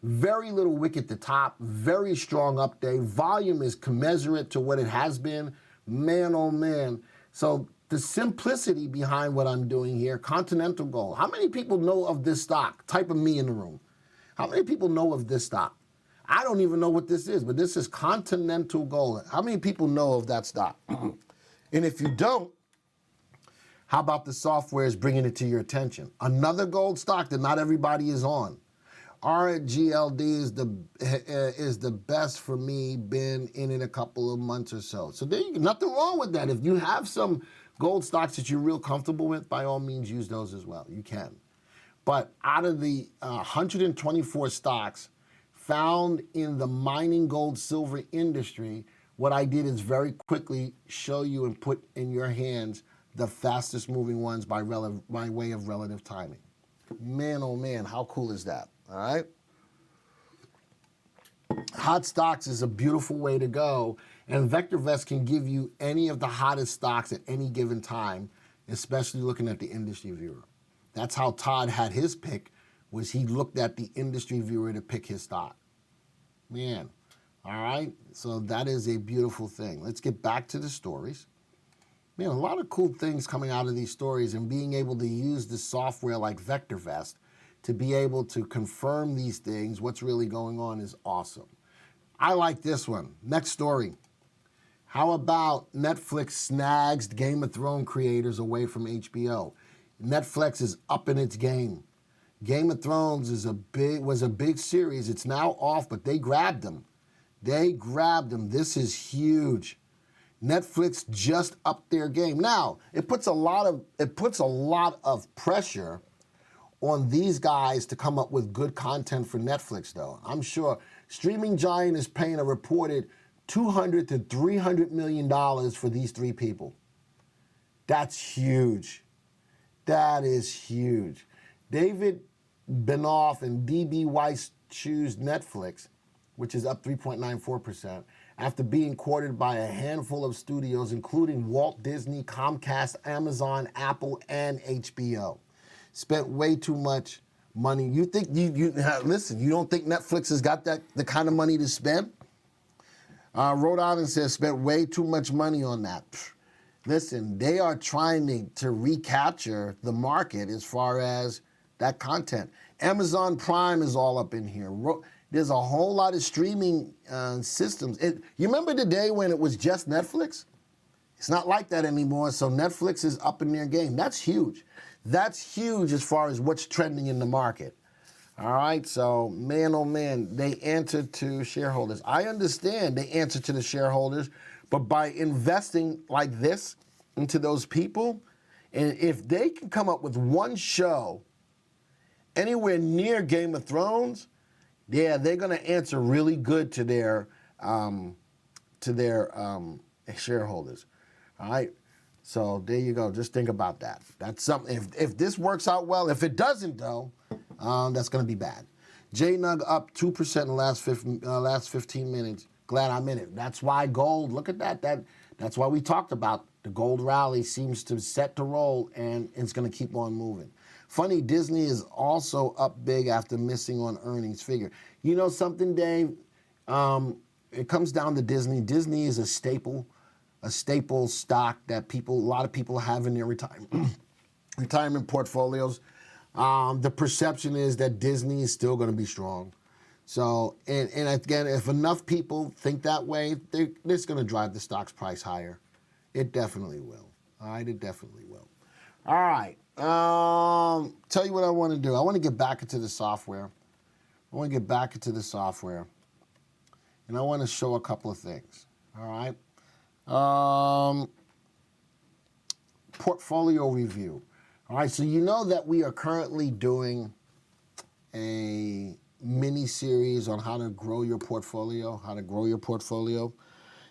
Very little wick at the top, very strong up day. Volume is commensurate to what it has been. Man, oh man. So the simplicity behind what I'm doing here, Continental Gold. How many people know of this stock? Type of me in the room. How many people know of this stock? I don't even know what this is, but this is Continental Gold. How many people know of that stock? And if you don't, how about the software is bringing it to your attention? Another gold stock that not everybody is on. RGLD is the best for me, been in it a couple of months or so. So there you go, nothing wrong with that. If you have some gold stocks that you're real comfortable with, by all means use those as well. You can. But out of the 124 stocks found in the mining gold silver industry, what I did is very quickly show you and put in your hands the fastest moving ones by way of relative timing. Man, oh man, how cool is that? All right. Hot stocks is a beautiful way to go, and VectorVest can give you any of the hottest stocks at any given time, especially looking at the industry viewer. That's how Todd had his pick, was he looked at the industry viewer to pick his stock. Man, all right, so that is a beautiful thing. Let's get back to the stories. Man, a lot of cool things coming out of these stories, and being able to use the software like VectorVest to be able to confirm these things, what's really going on, is awesome. I like this one. Next story. How about Netflix snags Game of Thrones creators away from HBO? Netflix is up in its game. Game of Thrones was a big series. It's now off, but they grabbed them. They grabbed them. This is huge. Netflix just upped their game. Now, it puts a lot of pressure on these guys to come up with good content for Netflix, though. I'm sure streaming giant is paying a reported $200 to $300 million for these 3 people. That's huge. That is huge. David Benoff and D.B. Weiss choose Netflix, which is up 3.94%, after being courted by a handful of studios, including Walt Disney, Comcast, Amazon, Apple, and HBO. Spent way too much money. You think listen, you don't think Netflix has got the kind of money to spend? Rhode Island says spent way too much money on that. Listen, they are trying to recapture the market as far as that content. Amazon Prime is all up in here. There's a whole lot of streaming systems. You remember the day when it was just Netflix? It's not like that anymore, so Netflix is up in their game. That's huge. That's huge as far as what's trending in the market. All right, so man, oh man, they answer to shareholders. I understand they answer to the shareholders, but by investing like this into those people, and if they can come up with one show anywhere near Game of Thrones, yeah, they're going to answer really good to their shareholders. All right, so there you go. Just think about that. That's something. If this works out well, if it doesn't though, that's going to be bad. JNUG up 2% in the last 15 minutes. Glad I'm in it. That's why gold. Look at that. That's why we talked about the gold rally seems to set to roll, and it's going to keep on moving. Funny, Disney is also up big after missing on earnings figure. You know something, Dave? It comes down to Disney. Disney is a staple stock that a lot of people have in their retirement portfolios. The perception is that Disney is still going to be strong. So, and again, if enough people think that way, it's going to drive the stock's price higher. It definitely will. All right, it definitely will. All right. Tell you what I want to do. I want to get back into the software. And I want to show a couple of things. All right. Portfolio review. All right, so you know that we are currently doing a mini series on how to grow your portfolio,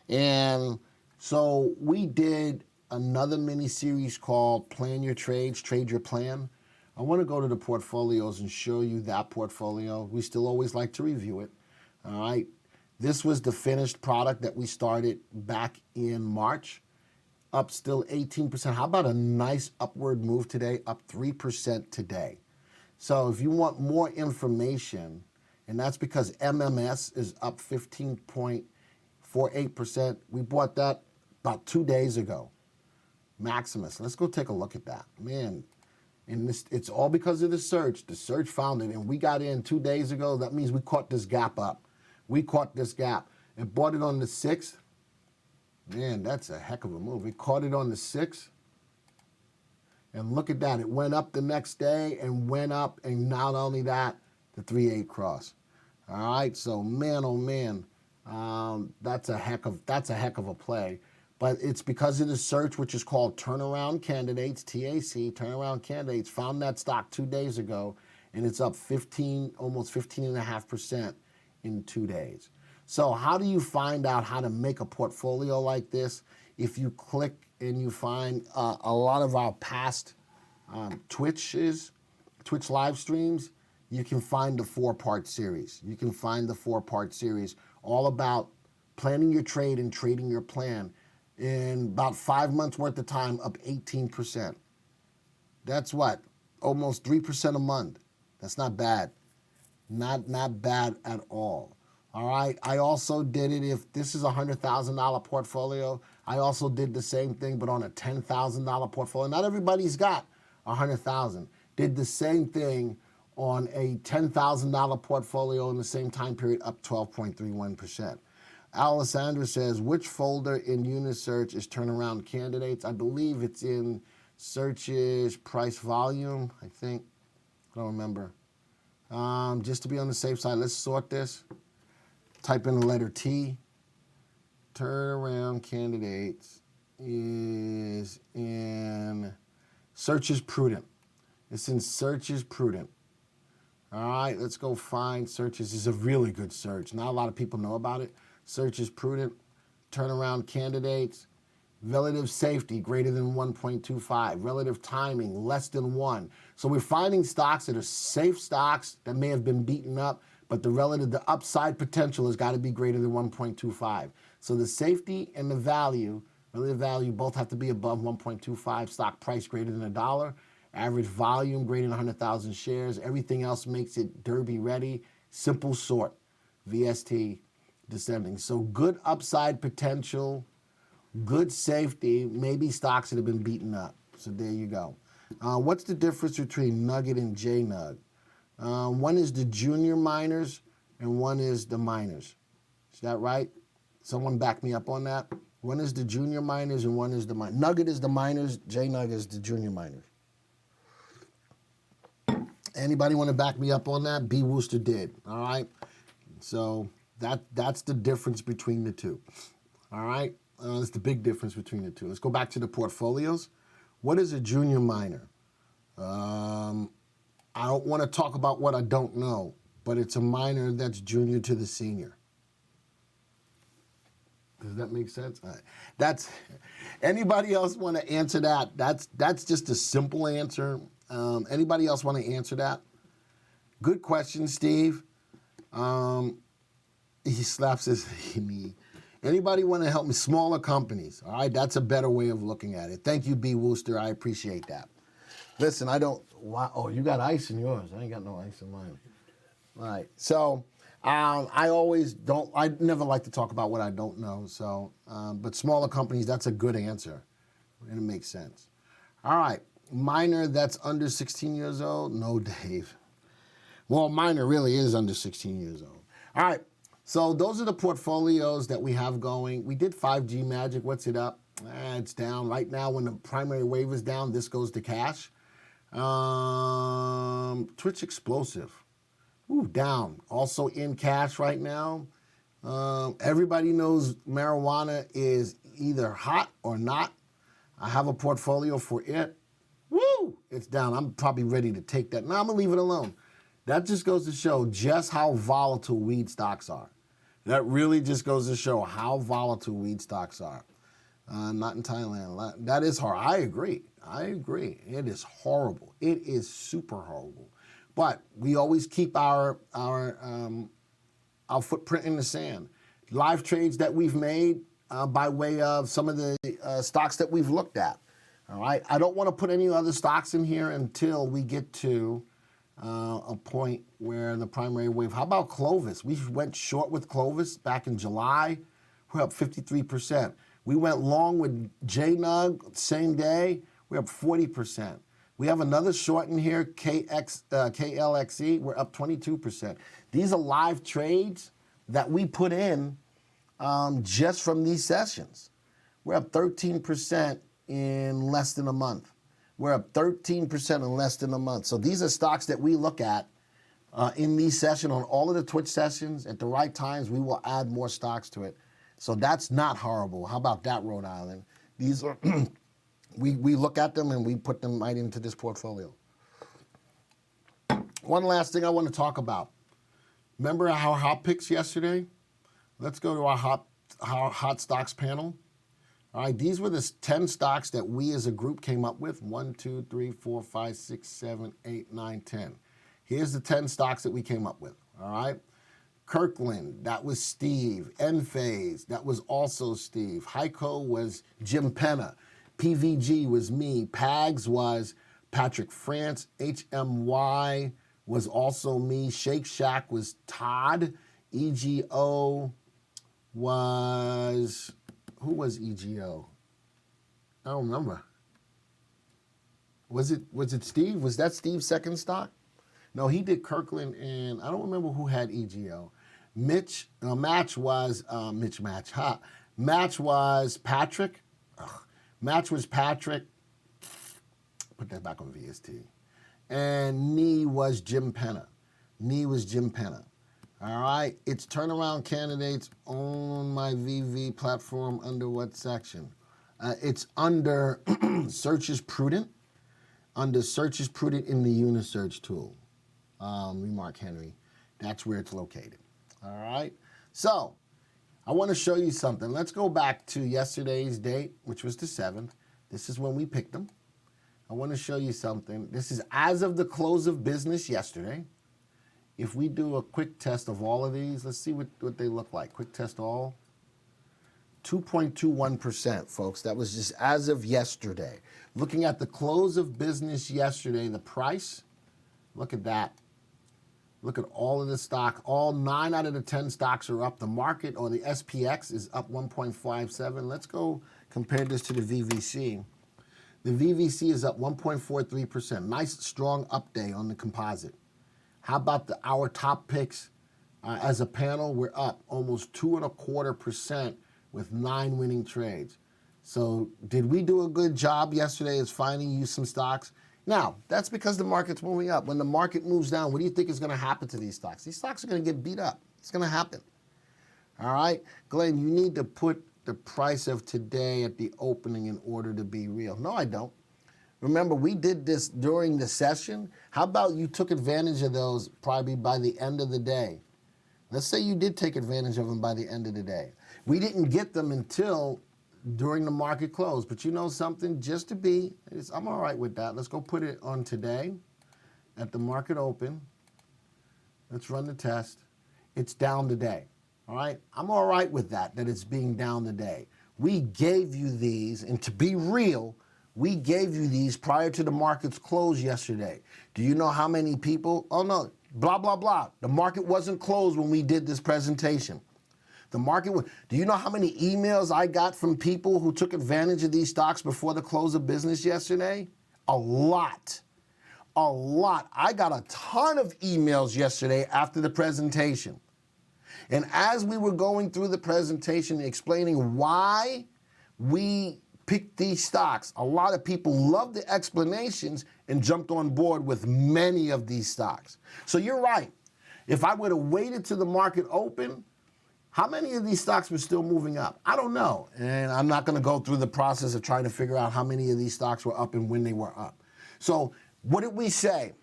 And so we did another mini series called Plan Your Trades, Trade Your Plan. I want to go to the portfolios and show you that portfolio. We still always like to review it. All right. This was the finished product that we started back in March. Up still 18%. How about a nice upward move today? Up 3% today. So if you want more information, and that's because MMS is up 15.48%. We bought that about 2 days ago. Maximus, let's go take a look at that. Man, and it's all because of the search. The search found it, and we got in 2 days ago. That means we caught this gap up. We caught this gap and bought it on the 6th. Man, that's a heck of a move. We caught it on the 6th. And look at that. It went up the next day and went up. And not only that, the 3-8 cross. All right. So, man, oh, man, that's a heck of a play. But it's because of the search, which is called Turnaround Candidates, TAC, Turnaround Candidates, found that stock 2 days ago. And it's up almost 15.5% in 2 days. So how do you find out how to make a portfolio like this? If you click and you find a lot of our past Twitch live streams, you can find the 4-part series. All about planning your trade and trading your plan. In about 5 months worth of time, up 18%. That's what? Almost 3% a month. That's not bad. Not bad at all. All right, I also did it, if this is a $100,000 portfolio, I also did the same thing, but on a $10,000 portfolio. Not everybody's got $100,000. Did the same thing on a $10,000 portfolio in the same time period, up 12.31%. Alessandra says, which folder in Unisearch is turnaround candidates? I believe it's in searches, price volume, I think. I don't remember. Just to be on the safe side, let's sort this. Type in the letter T. Turnaround candidates is in searches prudent. It's in searches prudent. All right, let's go find searches. It's a really good search. Not a lot of people know about it. Searches prudent. Turnaround candidates. Relative safety greater than 1.25. Relative timing less than 1. So we're finding stocks that are safe stocks that may have been beaten up, but the upside potential has got to be greater than 1.25. So the safety and the value, relative value, both have to be above 1.25. Stock price greater than $1. Average volume greater than 100,000 shares. Everything else makes it derby ready. Simple sort. VST descending. So good upside potential, good safety, maybe stocks that have been beaten up. So there you go. What's the difference between Nugget and JNUG? One is the junior miners, and one is the minors. Is that right? Someone back me up on that. One is the junior minors and one is the minors. Nugget is the minors, J-Nug is the junior minors. Anybody want to back me up on that? B. Wooster did, all right? So that's the difference between the two, all right? That's the big difference between the two. Let's go back to the portfolios. What is a junior minor? I don't want to talk about what I don't know, but it's a minor that's junior to the senior. Does that make sense? All right. That's anybody else want to answer that? That's just a simple answer. Anybody else want to answer that? Good question, Steve. He slaps his knee. Anybody want to help me? Smaller companies. All right, that's a better way of looking at it. Thank you, B. Wooster. I appreciate that. Listen, I don't. Wow, oh, you got ice in yours. I ain't got no ice in mine. All right. So I always don't. I never like to talk about what I don't know. So, but smaller companies, that's a good answer, and it makes sense. All right. Minor that's under 16 years old? No, Dave. Well, minor really is under 16 years old. All right. So those are the portfolios that we have going. We did 5G Magic. What's it up? It's down. Right now, when the primary wave is down, this goes to cash. Twitch Explosive. Ooh, down. Also in cash right now. Everybody knows marijuana is either hot or not. I have a portfolio for it. Woo! It's down. I'm probably ready to take that. Now I'm going to leave it alone. That just goes to show just how volatile weed stocks are. That really just goes to show how volatile weed stocks are. Not in Thailand. That is hard. I agree. It is horrible. It is super horrible. But we always keep our footprint in the sand. Live trades that we've made by way of some of the stocks that we've looked at. All right. I don't want to put any other stocks in here until we get to a point where the primary wave. How about Clovis? We went short with Clovis back in July. We're up 53%. We went long with J-Nug same day. We're up 40%. We have another short in here, KLXE. We're up 22%. These are live trades that we put in just from these sessions. We're up 13% in less than a month. We're up 13% in less than a month. So these are stocks that we look at in these sessions, on all of the Twitch sessions. At the right times, we will add more stocks to it. So that's not horrible. How about that, Rhode Island? These are, we look at them and we put them right into this portfolio. One last thing I want to talk about. Remember our hot picks yesterday? Let's go to our hot stocks panel. All right, these were the 10 stocks that we as a group came up with. 1, 2, 3, 4, 5, 6, 7, 8, 9, 10. Here's the 10 stocks that we came up with, all right? Kirkland, that was Steve. Enphase, that was also Steve. Heiko was Jim Penna. PVG was me. PAGS was Patrick France. HMY was also me. Shake Shack was Todd. EGO was... Who was EGO? I don't remember. Was it Steve? Was that Steve's second stock? No, he did Kirkland, and I don't remember who had EGO. Match was Patrick. Match was Patrick. Put that back on VST. And Knee was Jim Penna. All right, it's turnaround candidates on my VV platform under what section? It's under Search is Prudent. Under Search is Prudent in the Unisearch tool. Remark Henry. That's where it's located. All right, so I want to show you something. Let's go back to yesterday's date, which was the 7th. This is when we picked them. I want to show you something. This is as of the close of business yesterday. If we do a quick test of all of these, let's see what they look like. Quick test all. 2.21%, folks. That was just as of yesterday. Looking at the close of business yesterday, the price, look at that. Look at all of the stock. All 9 out of the 10 stocks are up. The market, or the SPX, is up 1.57. Let's go compare this to the VVC. The VVC is up 1.43%. Nice, strong up day on the composite. How about our top picks As a panel, we're up almost 2.25% with 9 winning trades. So did we do a good job yesterday as finding you some stocks? Now, that's because the market's moving up. When the market moves down, what do you think is going to happen to these stocks? These stocks are going to get beat up. It's going to happen. All right? Glenn, you need to put the price of today at the opening in order to be real. No, I don't. Remember, we did this during the session. How about you took advantage of those probably by the end of the day? Let's say you did take advantage of them by the end of the day. We didn't get them until during the market close. But you know something? Just to be, I'm all right with that. Let's go put it on today at the market open. Let's run the test. It's down today. All right? I'm all right with that it's being down today. We gave you these, and to be real, we gave you these prior to the market's close yesterday. Do you know how many people? Oh, no, blah, blah, blah. The market wasn't closed when we did this presentation. The market, do you know how many emails I got from people who took advantage of these stocks before the close of business yesterday? A lot. A lot. I got a ton of emails yesterday after the presentation. And as we were going through the presentation explaining why we picked these stocks, a lot of people loved the explanations and jumped on board with many of these stocks. So you're right. If I would have waited till the market open, how many of these stocks were still moving up? I don't know. And I'm not going to go through the process of trying to figure out how many of these stocks were up and when they were up. So what did we say?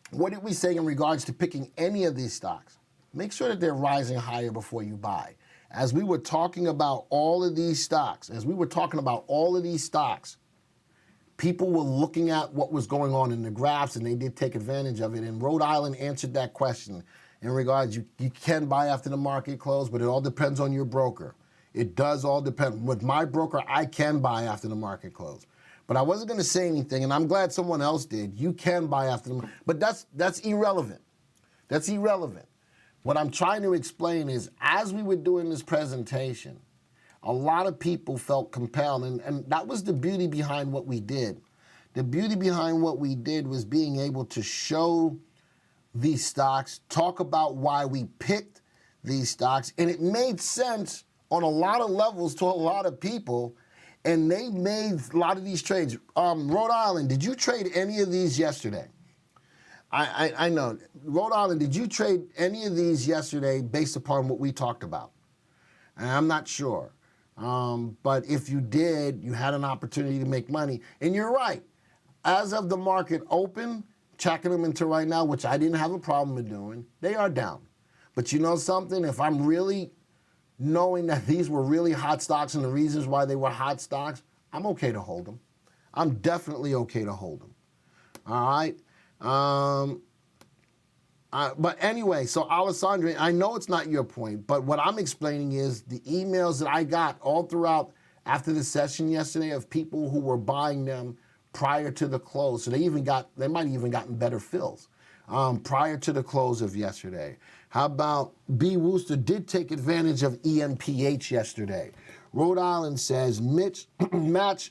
What did we say in regards to picking any of these stocks? Make sure that they're rising higher before you buy. As we were talking about all of these stocks, people were looking at what was going on in the graphs, and they did take advantage of it. And Rhode Island answered that question. In regards, you can buy after the market close, but it all depends on your broker. It does all depend. With my broker, I can buy after the market close. But I wasn't going to say anything, and I'm glad someone else did. You can buy after the market. But that's irrelevant. That's irrelevant. What I'm trying to explain is, as we were doing this presentation, a lot of people felt compelled, and that was the beauty behind what we did. The beauty behind what we did was being able to show these stocks, talk about why we picked these stocks, and it made sense on a lot of levels to a lot of people, and they made a lot of these trades. Rhode Island, did you trade any of these yesterday? I know. Rhode Island, did you trade any of these yesterday based upon what we talked about? And I'm not sure. But if you did, you had an opportunity to make money. And you're right. As of the market open, checking them into right now, which I didn't have a problem with doing, they are down. But you know something? If I'm really knowing that these were really hot stocks and the reasons why they were hot stocks, I'm okay to hold them. I'm definitely okay to hold them. All right? But anyway, so Alessandra, I know it's not your point, but what I'm explaining is the emails that I got all throughout after the session yesterday of people who were buying them prior to the close. So they might have even gotten better fills prior to the close of yesterday. How about B. Wooster did take advantage of EMPH yesterday. Rhode Island says Match,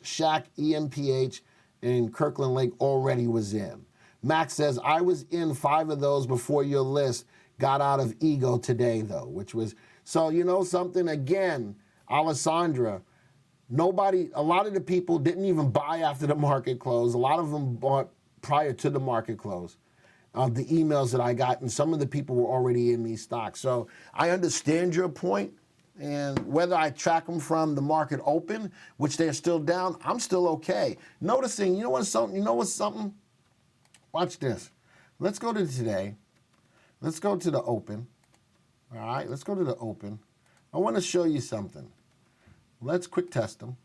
Shack, EMPH, and Kirkland Lake already was in. Max says, I was in 5 of those before your list. Got out of ego today, though, which was, so you know something, again, Alessandra, a lot of the people didn't even buy after the market closed. A lot of them bought prior to the market close. The emails that I got, and some of the people were already in these stocks. So I understand your point, and whether I track them from the market open, which they're still down, I'm still okay. Noticing, you know what's something? Watch this. Let's go to today. Let's go to the open. All right, let's go to the open. I want to show you something. Let's quick test them.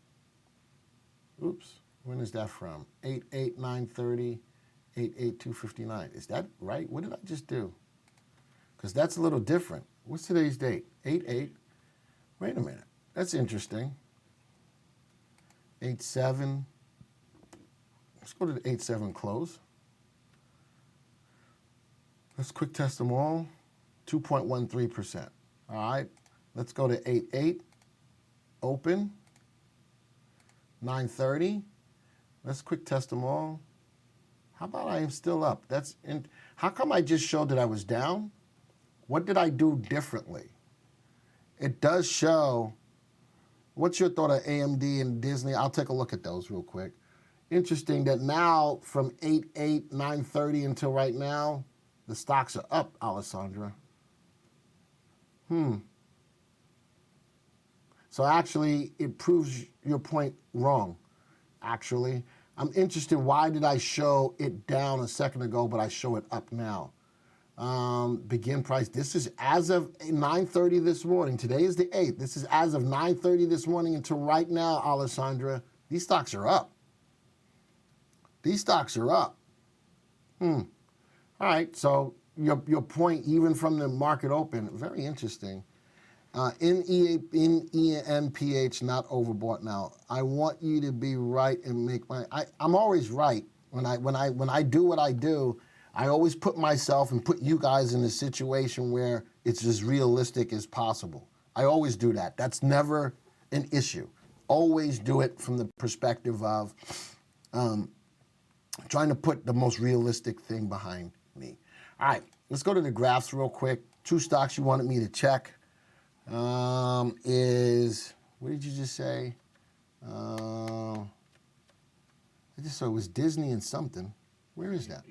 Oops, when is that from? 8/8/9/30, 8/8/259. Is that right? What did I just do? Because that's a little different. What's today's date? 8/8. Wait a minute. That's interesting. 8/7. Let's go to the 8/7 close. Let's quick test them all. 2.13%. All right. Let's go to 8/8. Open. 9/30. Let's quick test them all. How about I am still up? How come I just showed that I was down? What did I do differently? It does show. What's your thought of AMD and Disney? I'll take a look at those real quick. Interesting that now from 8/8, 9/30 until right now, the stocks are up, Alessandra. So actually, it proves your point wrong, actually. I'm interested, why did I show it down a second ago, but I show it up now? Begin price, this is as of 9:30 this morning. Today is the 8th. This is as of 9:30 this morning until right now, Alessandra. These stocks are up. These stocks are up. All right, so your point, even from the market open, very interesting. In ENPH, not overbought now. I want you to be right and make I'm always right. When I do what I do, I always put myself and put you guys in a situation where it's as realistic as possible. I always do that. That's never an issue. Always do it from the perspective of trying to put the most realistic thing behind me. All right, let's go to the graphs real quick. Two stocks you wanted me to check is, what did you just say? I just saw it was Disney and something. Where is that?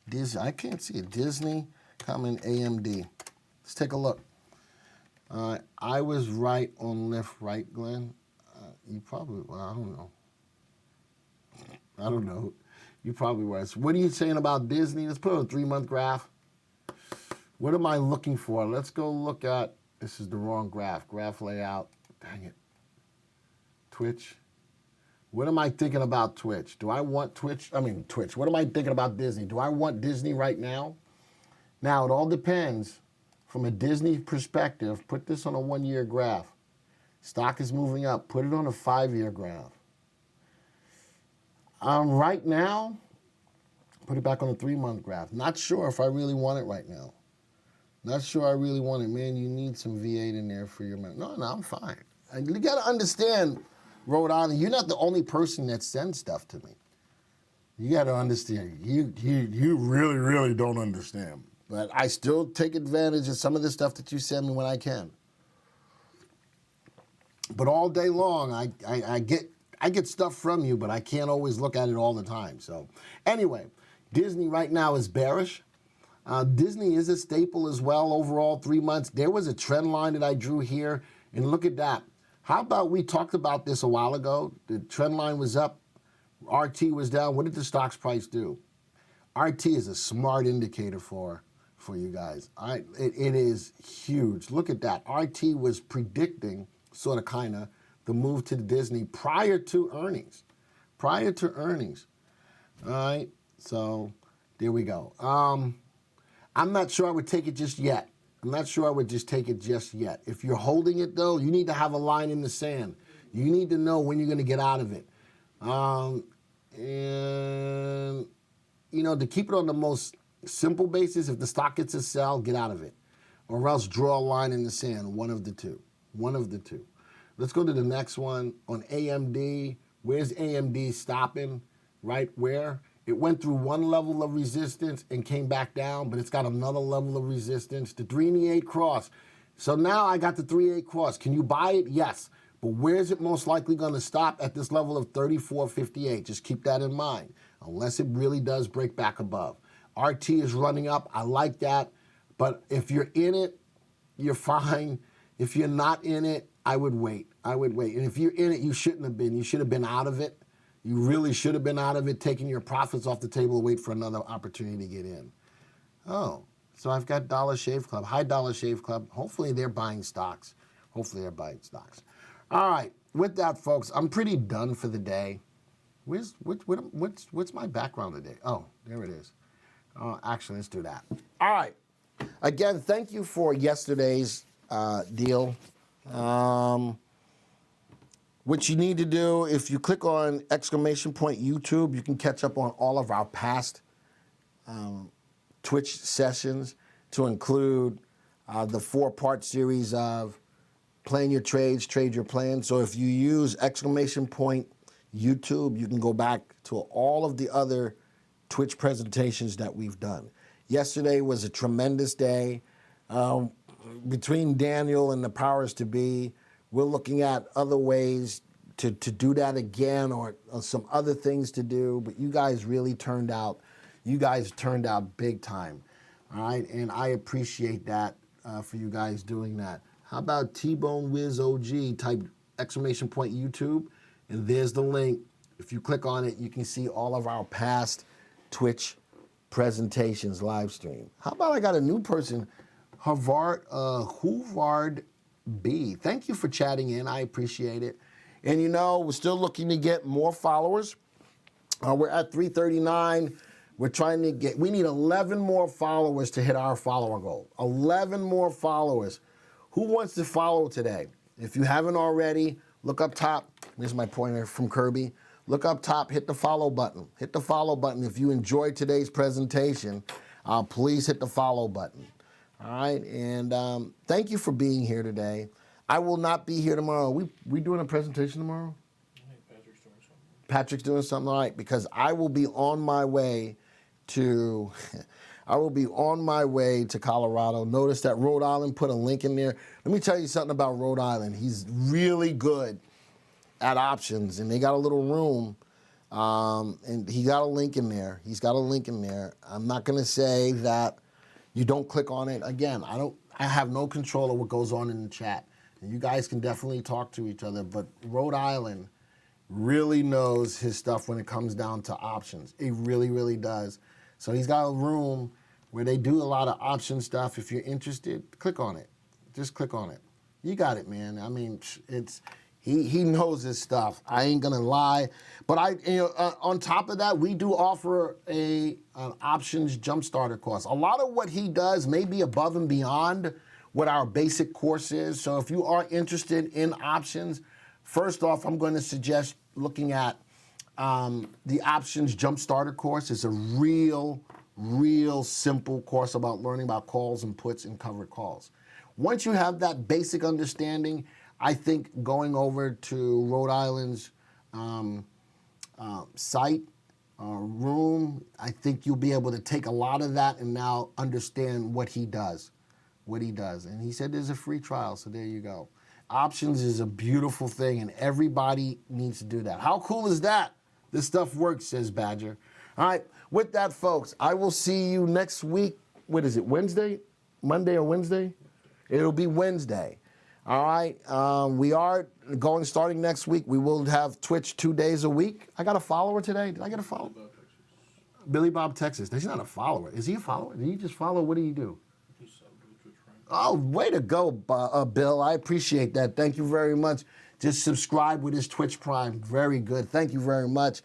Disney. I can't see it. Disney, coming AMD. Let's take a look. I was right on left, right, Glenn? You probably, well, I don't know. I don't know. You probably were. So what are you saying about Disney? Let's put on a 3-month graph. What am I looking for? Let's go look at, this is the wrong graph. Graph layout. Dang it. Twitch. What am I thinking about Twitch? Do I want Twitch? Twitch. What am I thinking about Disney? Do I want Disney right now? Now, it all depends. From a Disney perspective, put this on a 1-year graph. Stock is moving up. Put it on a 5-year graph. Right now, put it back on a 3-month graph. Not sure if I really want it right now. Not sure I really want it. Man, you need some V8 in there for your... No, I'm fine. And you got to understand, Rhode Island, you're not the only person that sends stuff to me. You got to understand. You really, really don't understand. But I still take advantage of some of the stuff that you send me when I can. But all day long, I get stuff from you, but I can't always look at it all the time. So anyway, Disney right now is bearish. Disney is a staple as well overall, 3 months. There was a trend line that I drew here, and look at that. How about we talked about this a while ago? The trend line was up, RT was down. What did the stock's price do? RT is a smart indicator for you guys. It is huge. Look at that. RT was predicting, sort of, kind of, the move to Disney prior to earnings. Prior to earnings. All right, so there we go. I'm not sure I would take it just yet. I'm not sure I would just take it just yet. If you're holding it, though, you need to have a line in the sand. You need to know when you're going to get out of it. And, to keep it on the most simple basis, if the stock gets a sell, get out of it. Or else draw a line in the sand, one of the two. One of the two. Let's go to the next one. On AMD, where's AMD stopping? Right where? It went through one level of resistance and came back down, but it's got another level of resistance. The 3 and the 8 cross. So now I got the 3-8 cross. Can you buy it? Yes. But where is it most likely going to stop? At this level of 34.58. Just keep that in mind. Unless it really does break back above. RT is running up. I like that. But if you're in it, you're fine. If you're not in it, I would wait. I would wait. And if you're in it, you shouldn't have been. You should have been out of it. You really should have been out of it, taking your profits off the table and wait for another opportunity to get in. Oh, so I've got Dollar Shave Club. Hi, Dollar Shave Club. Hopefully they're buying stocks. Hopefully they're buying stocks. All right. With that, folks, I'm pretty done for the day. What's my background today? Oh, there it is. Actually, let's do that. All right. Again, thank you for yesterday's deal. What you need to do, if you click on !YouTube, you can catch up on all of our past Twitch sessions, to include the 4-part series of Plan Your Trades, Trade Your Plan. So if you use !YouTube, you can go back to all of the other Twitch presentations that we've done. Yesterday was a tremendous day. between Daniel and the powers to be, we're looking at other ways to do that again, or some other things to do. But you guys really turned out. You guys turned out big time. All right, and I appreciate that for you guys doing that. How about T-Bone Wiz OG? Type exclamation point YouTube, and there's the link. If you click on it, you can see all of our past Twitch presentations live stream. How about I got a new person, Huvard B. Thank you for chatting in. I appreciate it. And you know, we're still looking to get more followers. We're at 339. We're trying to get, we need 11 more followers to hit our follower goal. 11 more followers. Who wants to follow today? If you haven't already, look up top. Here's my pointer from Kirby. Look up top, hit the follow button. Hit the follow button. If you enjoyed today's presentation, please hit the follow button. All right, and thank you for being here today. I will not be here tomorrow. We doing a presentation tomorrow? I think Patrick's doing something. Patrick's doing something, all right, because I will be on my way to Colorado. Notice that Rhode Island put a link in there. Let me tell you something about Rhode Island. He's really good at options, and they got a little room, and he got a link in there. He's got a link in there. I'm not going to say that you don't click on it. Again, I have no control of what goes on in the chat. And you guys can definitely talk to each other, but Rhode Island really knows his stuff when it comes down to options. It really, really does. So he's got a room where they do a lot of option stuff. If you're interested, click on it. Just click on it. You got it, man. I mean, he knows his stuff. I ain't gonna lie. But on top of that, we do offer an options jump starter course. A lot of what he does may be above and beyond what our basic course is. So if you are interested in options, first off, I'm going to suggest looking at the options jump starter course. It's a real simple course about learning about calls and puts and covered calls. Once you have that basic understanding, I think going over to Rhode Island's site, room, I think you'll be able to take a lot of that and now understand what he does. And he said there's a free trial, so there you go. Options is a beautiful thing, and everybody needs to do that. How cool is that? This stuff works, says Badger. All right, with that, folks, I will see you next week. What is it, Wednesday? Monday or Wednesday? It'll be Wednesday. All right, we are starting next week. We will have Twitch 2 days a week. I got a follower today. Did I get a follower? Billy Bob Texas. He's not a follower. Is he a follower? Did he just follow? What do you do? Oh, way to go, Bill. I appreciate that. Thank you very much. Just subscribe with his Twitch Prime. Very good. Thank you very much.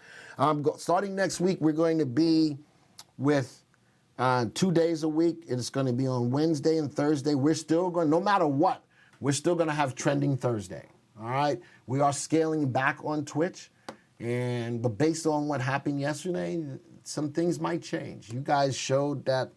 Starting next week, we're going to be with 2 days a week. It's going to be on Wednesday and Thursday. We're still going, no matter what, we're still going to have Trending Thursday. All right? We are scaling back on Twitch. But based on what happened yesterday, some things might change. You guys showed that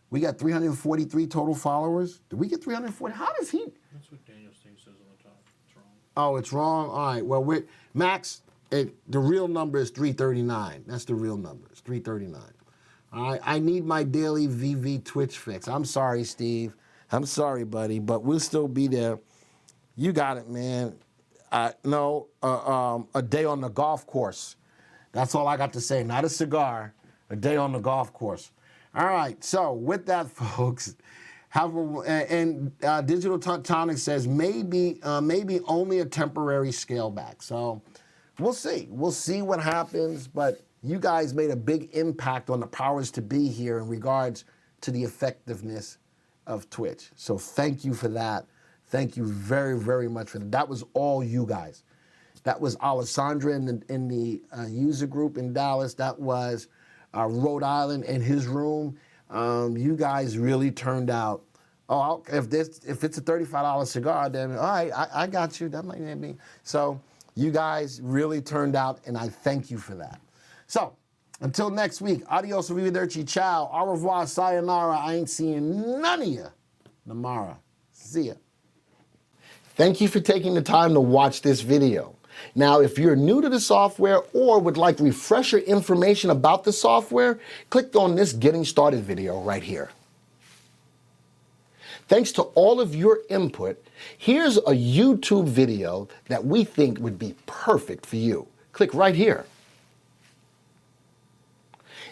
we got 343 total followers. Did we get 340? How does he? That's what Daniel's thing says on the top. It's wrong. Oh, it's wrong? All right. Well, Max, the real number is 339. That's the real number. It's 339. All right. I need my daily VV Twitch fix. I'm sorry, Steve. I'm sorry, buddy, but we'll still be there. You got it, man. A day on the golf course. That's all I got to say. Not a cigar. A day on the golf course. All right, so with that, folks, Digital Tonic says maybe only a temporary scale back. So we'll see. We'll see what happens, but you guys made a big impact on the powers to be here in regards to the effectiveness of Twitch. So thank you for that. Thank you very, very much for that. That was all you guys. That was Alessandra in the user group in Dallas. That was Rhode Island in his room. You guys really turned out. Oh, if it's a $35 cigar, then all right, I got you. That might be. So you guys really turned out, and I thank you for that. So until next week, adios, arrivederci, ciao, au revoir, sayonara. I ain't seeing none of you tomorrow. See ya. Thank you for taking the time to watch this video. Now, if you're new to the software or would like refresher information about the software, click on this Getting Started video right here. Thanks to all of your input, here's a YouTube video that we think would be perfect for you. Click right here.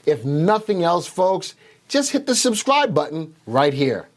If nothing else, folks, just hit the subscribe button right here.